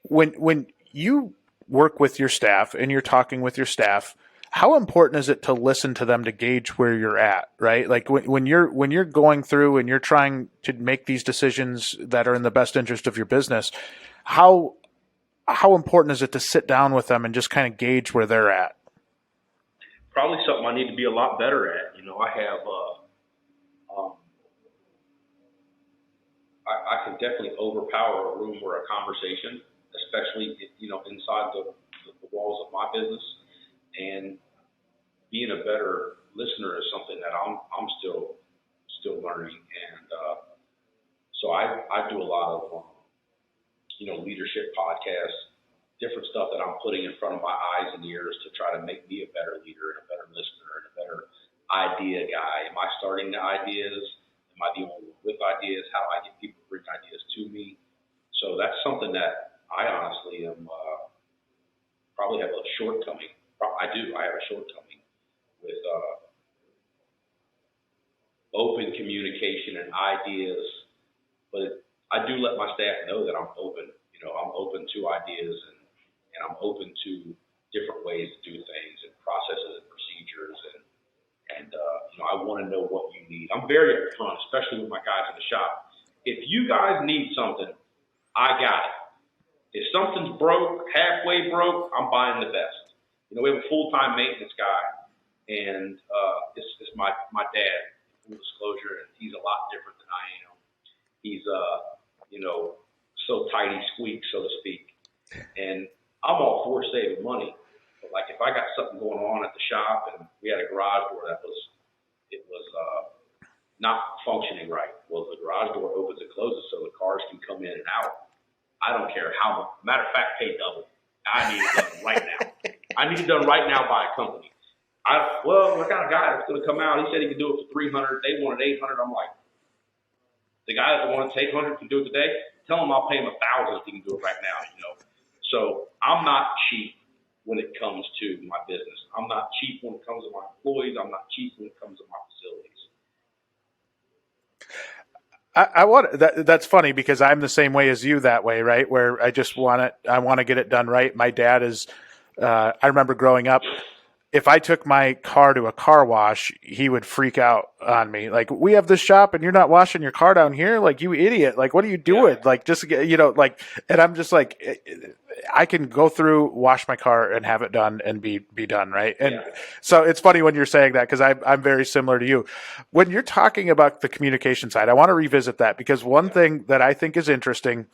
when you work with your staff and you're talking with your staff, how important is it to listen to them to gauge where you're at, right? Like when you're going through and you're trying to make these decisions that are in the best interest of your business, how important is it to sit down with them and just kind of gauge where they're at? Probably something I need to be a lot better at. I have, I can definitely overpower a room or a conversation, especially, inside the walls of my business. And being a better listener is something that I'm still learning. And so I do a lot of, leadership podcasts, different stuff that I'm putting in front of my eyes and ears to try to make me a better leader and a better listener and a better idea guy. Am I starting the ideas? Am I the only one with ideas? How do I get people to bring ideas to me? So that's something that I honestly am probably have a shortcoming. I have a shortcoming with open communication and ideas, but I do let my staff know that I'm open. I'm open to ideas and I'm open to different ways to do things and processes and procedures and I want to know what you need. I'm very upfront, especially with my guys in the shop. If you guys need something, I got it. If something's broke, halfway broke, I'm buying the best. We have a full-time maintenance guy, and it's my dad, full disclosure, and he's a lot different than I am. He's, so tighty squeak, so to speak. And I'm all for saving money. But like if I got something going on at the shop and we had a garage door that was not functioning right. Well, the garage door opens and closes so the cars can come in and out. I don't care how much. Matter of fact, pay double. I need it done right now. I need it done right now by a company. I got a guy that's going to come out. He said he can do it for $300. They wanted $800. I'm like, the guy that wants to take $100 can do it today. Tell him I'll pay him $1,000 if he can do it right now. So I'm not cheap when it comes to my business. I'm not cheap when it comes to my employees. I'm not cheap when it comes to my facilities. That's funny because I'm the same way as you that way, right? Where I just want to get it done right. My dad is, I remember growing up, if I took my car to a car wash, he would freak out on me. Like, we have this shop and you're not washing your car down here? Like, you idiot. Like, what are you doing? Yeah. Like, just, and I'm just like, I can go through, wash my car and have it done and be done. Right. And so it's funny when you're saying that because I'm very similar to you. When you're talking about the communication side, I want to revisit that because one thing that I think is interesting,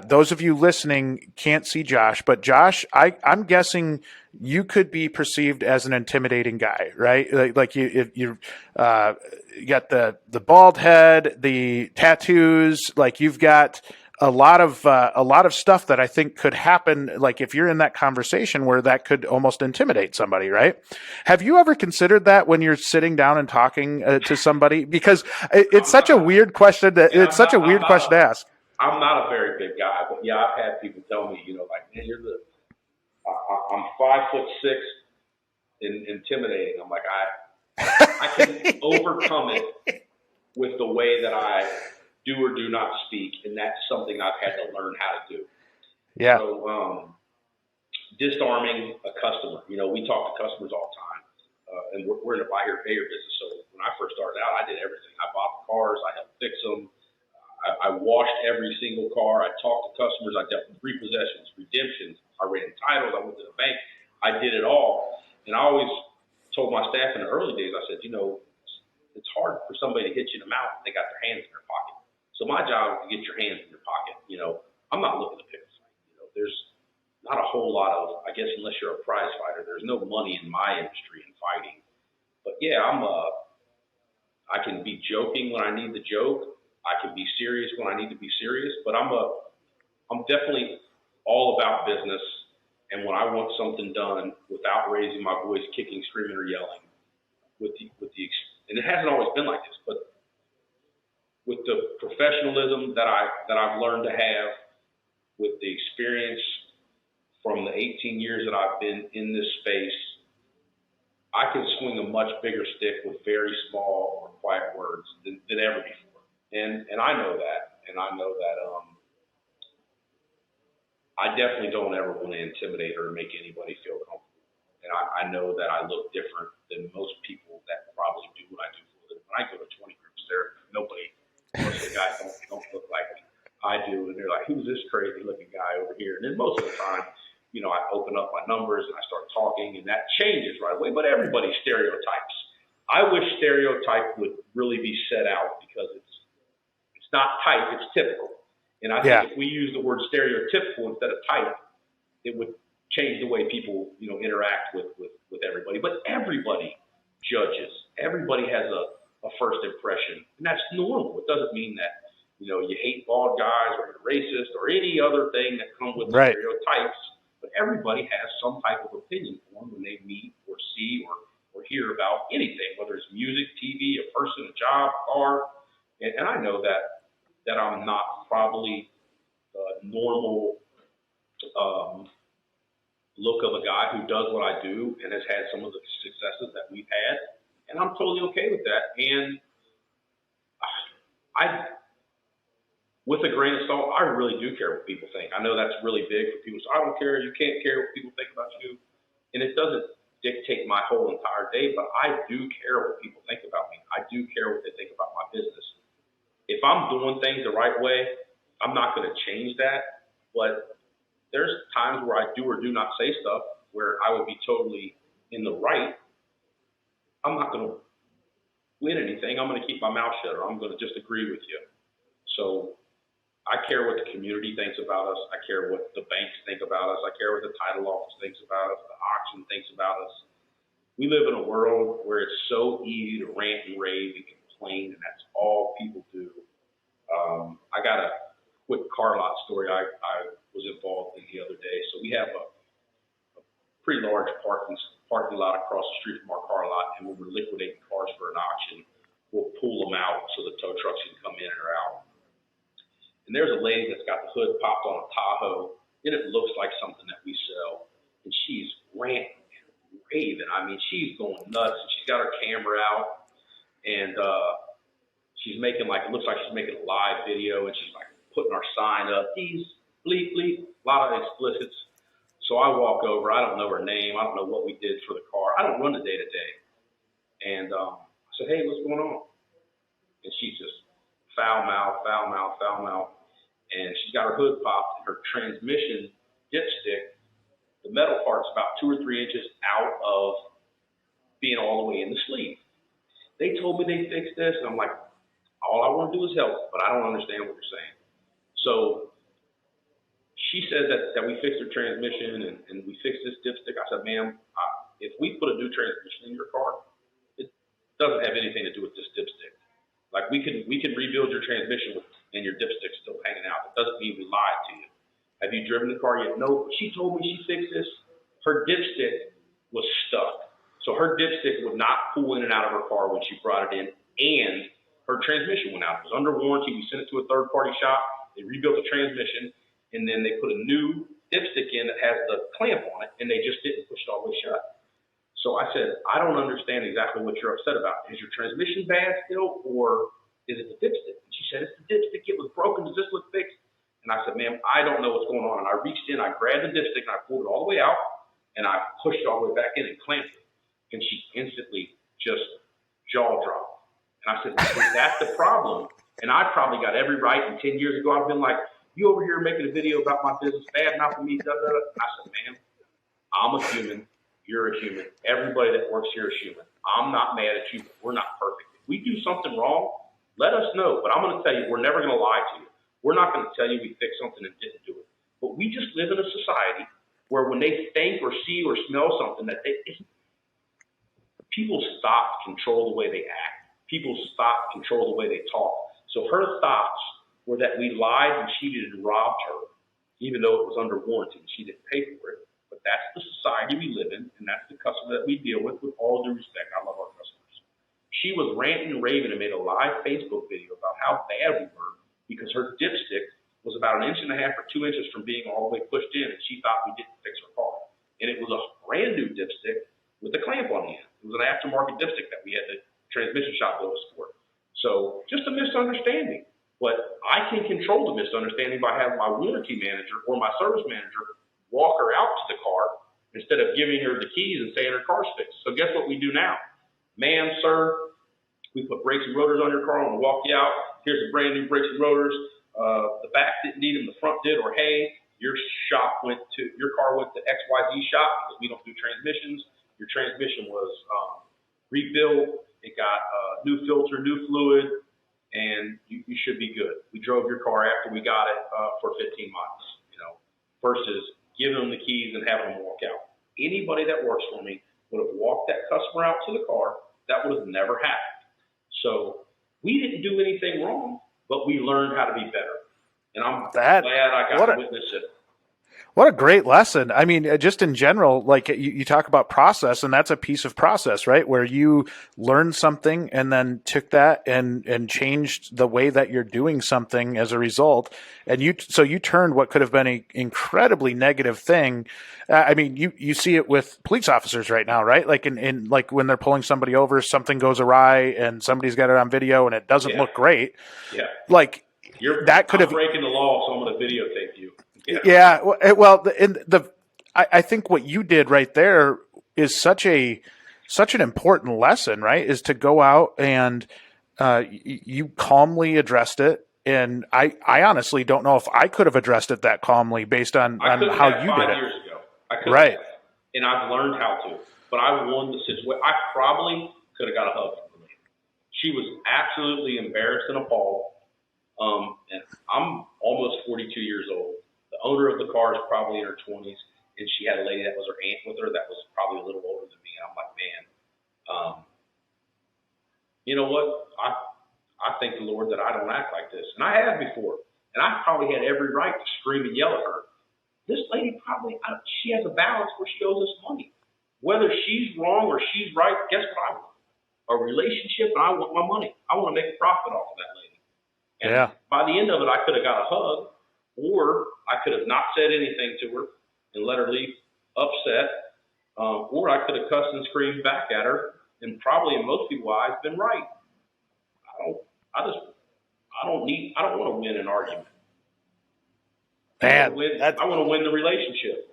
those of you listening can't see Josh, but Josh, I'm guessing you could be perceived as an intimidating guy, right? Like you got the bald head, the tattoos, like you've got a lot of stuff that I think could happen. Like if you're in that conversation where that could almost intimidate somebody, right? Have you ever considered that when you're sitting down and talking to somebody? Because it's such a weird question to ask. I'm not a very big guy, but yeah, I've had people tell me, man, I'm 5'6" and intimidating. I'm like, I can overcome it with the way that I do or do not speak, and that's something I've had to learn how to do. Yeah. So, disarming a customer. We talk to customers all the time, and we're in a buy here, pay here business. So when I first started out, I did everything. I bought the cars, I helped fix them, I washed every single car. I talked to customers. I dealt with repossessions, redemptions. I ran titles. I went to the bank. I did it all. And I always told my staff in the early days, I said, it's hard for somebody to hit you in the mouth if they got their hands in their pocket. So my job is to get your hands in your pocket. I'm not looking to pick a fight. There's not a whole lot of, I guess, unless you're a prize fighter, there's no money in my industry in fighting. But yeah, I can be joking when I need to joke. I can be serious when I need to be serious, but I'm definitely all about business. And when I want something done without raising my voice, kicking, screaming, or yelling, and it hasn't always been like this, but with the professionalism that I've learned to have, with the experience from the 18 years that I've been in this space, I can swing a much bigger stick with very small or quiet words than ever before. And I know that. And I know that I definitely don't ever want to intimidate or make anybody feel comfortable. And I know that I look different than most people that probably do what I do for a living. When I go to 20 groups, most of the guys don't look like me. I do, and they're like, who's this crazy looking guy over here? And then most of the time, I open up my numbers and I start talking, and that changes right away. But everybody stereotypes. I wish stereotype would really be set out, because it's not type, it's typical. And I think if we use the word stereotypical instead of type, it would change the way people, interact with everybody. But everybody judges. Everybody has a first impression, and that's normal. It doesn't mean that you hate bald guys or you're racist or any other thing that comes with stereotypes, but everybody has some type of opinion for them when they meet or see or hear about anything, whether it's music, TV, a person, a job, a car. And I know that I'm not probably the normal look of a guy who does what I do and has had some of the successes that we've had, and I'm totally okay with that. And with a grain of salt, I really do care what people think. I know that's really big for people. So I don't care. You can't care what people think about you. And it doesn't dictate my whole entire day, but I do care what people think about me. I do care what they think about my business. If I'm doing things the right way, I'm not going to change that. But there's times where I do or do not say stuff where I would be totally in the right. I'm not going to win anything. I'm going to keep my mouth shut, or I'm going to just agree with you. So I care what the community thinks about us. I care what the banks think about us. I care what the title office thinks about us, the auction thinks about us. We live in a world where it's so easy to rant and rave and complain, and that's all people do. I got a quick car lot story I was involved in the other day. So we have a pretty large parking lot across the street from our car lot, and when we're liquidating cars for an auction, we'll pull them out so the tow trucks can come in or out. And there's a lady that's got the hood popped on a Tahoe, and it looks like something that we sell. And she's ranting and raving. I mean, she's going nuts. And she's got her camera out, and she's making it looks like she's making a live video, and she's like putting our sign up. These bleep, bleep, a lot of explicits. So I walk over. I don't know her name. I don't know what we did for the car. I don't run the day-to-day. And I said, hey, what's going on? And she's just foul mouth. And she's got her hood popped, and her transmission dipstick, the metal part's about 2 or 3 inches out of being all the way in the sleeve. They told me they fixed this, and I'm like, all I want to do is help, but I don't understand what you're saying. So she says that we fixed her transmission and we fixed this dipstick. I said, ma'am, if we put a new transmission in your car, it doesn't have anything to do with this dipstick. Like we can rebuild your transmission and your dipstick still hanging out. It doesn't mean we lied to you. Have you driven the car yet? No. But she told me she fixed this. Her dipstick was stuck. So her dipstick would not pull in and out of her car when she brought it in, and her transmission went out. It was under warranty. We sent it to a third-party shop. They rebuilt the transmission, and then they put a new dipstick in that has the clamp on it, and they just didn't push it all the way shut. So I said, I don't understand exactly what you're upset about. Is your transmission bad still, or is it the dipstick? And she said, it's the dipstick. It was broken. Does this look fixed? And I said, ma'am, I don't know what's going on. And I reached in, I grabbed the dipstick, and I pulled it all the way out, and I pushed it all the way back in and clamped it. And she instantly just jaw dropped. And I said, is that the problem? And I probably got every right. And 10 years ago, I've been like, you over here making a video about my business, bad mouthing me, da, da, da. I said, man, I'm a human. You're a human. Everybody that works here is human. I'm not mad at you, but we're not perfect. If we do something wrong, let us know. But I'm going to tell you, we're never going to lie to you. We're not going to tell you we fixed something and didn't do it. But we just live in a society where when they think or see or smell something that people stop control the way they act. People stop control the way they talk. So her thoughts were that we lied and cheated and robbed her, even though it was under warranty and she didn't pay for it. But that's the society we live in, and that's the customer that we deal with all due respect. I love our customers. She was ranting and raving and made a live Facebook video about how bad we were because her dipstick was about 1.5 inches or 2 inches from being all the way pushed in, and she thought we didn't fix her car. And it was a brand new dipstick with a clamp on the end. It was an aftermarket dipstick that we had the transmission shop bill us for. So just a misunderstanding. But I can control the misunderstanding by having my warranty manager or my service manager walk her out to the car instead of giving her the keys and saying her car's fixed. So guess what we do now? Ma'am, sir, we put brakes and rotors on your car. I'm going to walk you out. Here's the brand new brakes and rotors. The back didn't need them, the front did. Or hey, your car went to XYZ shop because we don't do transmissions. Your transmission was rebuilt. It got new filter, new fluid, and you should be good. We drove your car after we got it for 15 miles, versus giving them the keys and having them walk out. Anybody that works for me would have walked that customer out to the car. That would have never happened. So we didn't do anything wrong, but we learned how to be better. And I'm glad I got to witness it. What a great lesson. I mean, just in general, like you talk about process, and that's a piece of process, right? Where you learned something and then took that and changed the way that you're doing something as a result. And you turned what could have been an incredibly negative thing. I mean, you see it with police officers right now, right? Like in like when they're pulling somebody over, something goes awry and somebody's got it on video and it doesn't look great. Yeah. Like that could have breaking the law, so I'm going to videotape you. Yeah. Well, I think what you did right there is such an important lesson, right? Is to go out and you calmly addressed it. And I honestly don't know if I could have addressed it that calmly based on how you did it. 5 years ago. I could right. have. And I've learned how to. But I won the situation. I probably could have got a hug from her. She was absolutely embarrassed and appalled. And I'm almost 42 years old. The owner of the car is probably in her 20s, and she had a lady that was her aunt with her that was probably a little older than me. And I'm like, man, you know what? I thank the Lord that I don't act like this. And I have before. And I probably had every right to scream and yell at her. This lady she has a balance where she owes us money. Whether she's wrong or she's right, guess what I want? A relationship, and I want my money. I want to make a profit off of that lady. And by the end of it, I could have got a hug, or I could have not said anything to her and let her leave upset, or I could have cussed and screamed back at her, and probably in most people's eyes been right. I don't want to win an argument. Man, I want to win the relationship.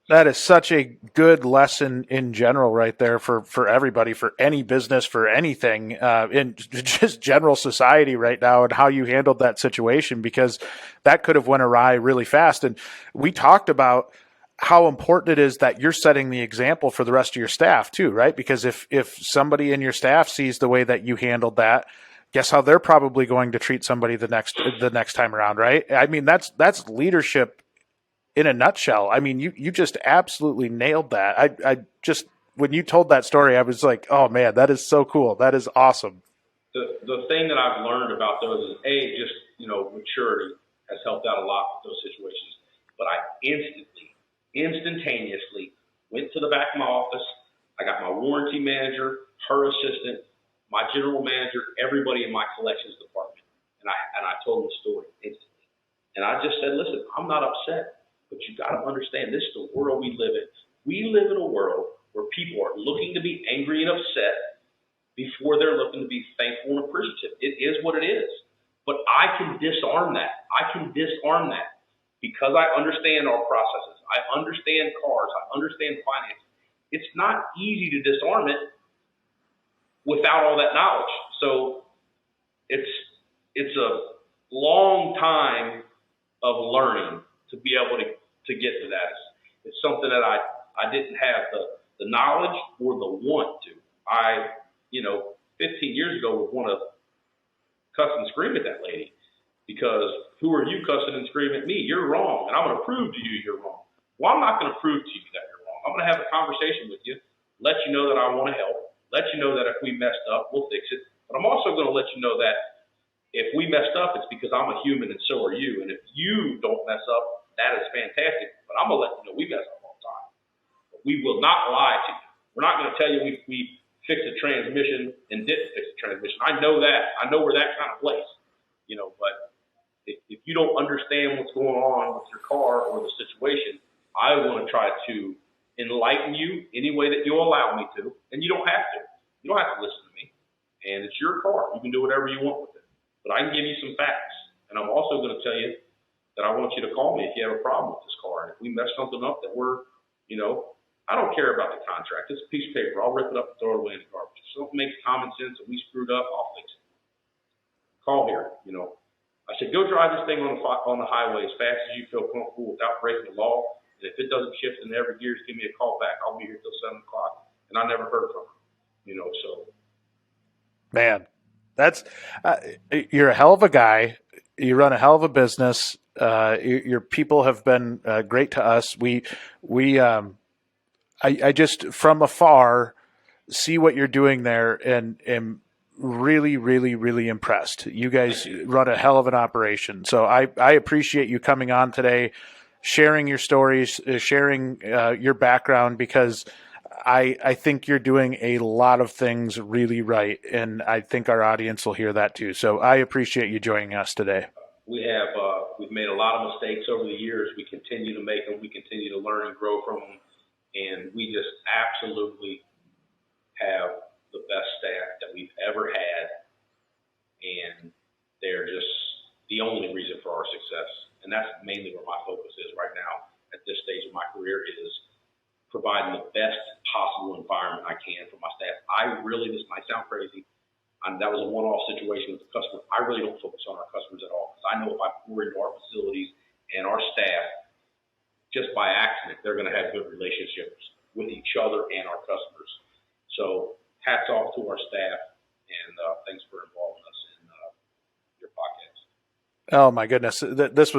That is such a good lesson in general right there for everybody, for any business, for anything, in just general society right now, and how you handled that situation, because that could have went awry really fast. And we talked about how important it is that you're setting the example for the rest of your staff too, right? Because if somebody in your staff sees the way that you handled that, guess how they're probably going to treat somebody the next time around, right? I mean, that's leadership in a nutshell. I mean, you just absolutely nailed that. I just, when you told that story, I was like, oh man, that is so cool. That is awesome. The thing that I've learned about those is just, maturity has helped out a lot with those situations. But I instantaneously went to the back of my office. I got my warranty manager, her assistant, my general manager, everybody in my collections department. And I told them the story instantly. And I just said, listen, I'm not upset. But you got to understand, this is the world we live in. We live in a world where people are looking to be angry and upset before they're looking to be thankful and appreciative. It is what it is. But I can disarm that. Because I understand our processes. I understand cars. I understand finance. It's not easy to disarm it without all that knowledge. So it's a long time of learning to be able to get to that. It's something that I didn't have the knowledge or the want to. 15 years ago would want to cuss and scream at that lady because who are you cussing and screaming at me? You're wrong, and I'm going to prove to you you're wrong. Well, I'm not going to prove to you that you're wrong. I'm going to have a conversation with you, let you know that I want to help, let you know that if we messed up, we'll fix it. But I'm also going to let you know that if we messed up, it's because I'm a human and so are you. And if you don't mess up, that is fantastic. But I'm going to let you know we mess up all the time. But we will not lie to you. We're not going to tell you we fixed a transmission and didn't fix the transmission. I know that. I know we're that kind of place. But if you don't understand what's going on with your car or the situation, I want to try to enlighten you any way that you'll allow me to. And you don't have to. You don't have to listen to me. And it's your car. You can do whatever you want with it. But I can give you some facts. And I'm also going to tell you that I want you to call me if you have a problem with this car. And if we mess something up that I don't care about the contract. It's a piece of paper. I'll rip it up and throw it away in the garbage. If something makes common sense and we screwed up, I'll fix it. Call here. I said, go drive this thing on the highway as fast as you feel comfortable without breaking the law. And if it doesn't shift in every gear, just give me a call back. I'll be here till 7 o'clock. And I never heard from her. So. Man, that's you're a hell of a guy. You run a hell of a business. Your people have been great to us. I just from afar see what you're doing there and am really, really, really impressed. You guys run a hell of an operation. So I appreciate you coming on today, sharing your stories, sharing your background, because I think you're doing a lot of things really right, and I think our audience will hear that too. So I appreciate you joining us today. We've made a lot of mistakes over the years. We continue to make them. We continue to learn and grow from them. And we just absolutely have the best staff that we've ever had. And they're just the only reason for our success. And that's mainly where my focus is right now at this stage of my career, is providing the best possible environment I can for my staff. This might sound crazy. That was a one-off situation with the customer. I really don't focus on our customers at all, because I know if I pour into our facilities and our staff, just by accident, they're going to have good relationships with each other and our customers. So hats off to our staff, and thanks for involving us in your podcast. Oh my goodness, this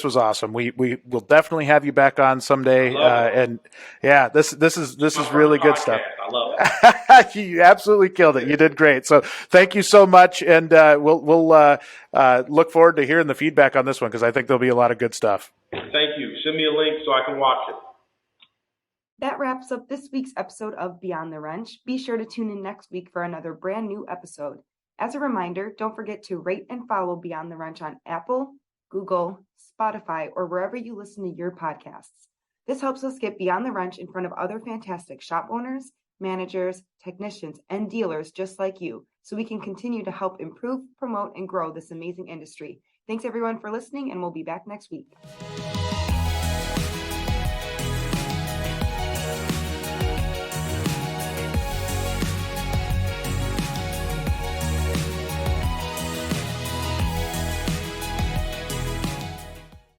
was awesome. We will definitely have you back on someday. And yeah, this is really good stuff. I love it. You absolutely killed it. You did great. So thank you so much, and we'll look forward to hearing the feedback on this one, because I think there'll be a lot of good stuff. Thank you. Send me a link so I can watch it. That wraps up this week's episode of Beyond the Wrench. Be sure to tune in next week for another brand new episode. As a reminder, don't forget to rate and follow Beyond the Wrench on Apple, Google, Spotify, or wherever you listen to your podcasts. This helps us get Beyond the Wrench in front of other fantastic shop owners, managers, technicians, and dealers just like you, so we can continue to help improve, promote, and grow this amazing industry. Thanks everyone for listening, and we'll be back next week.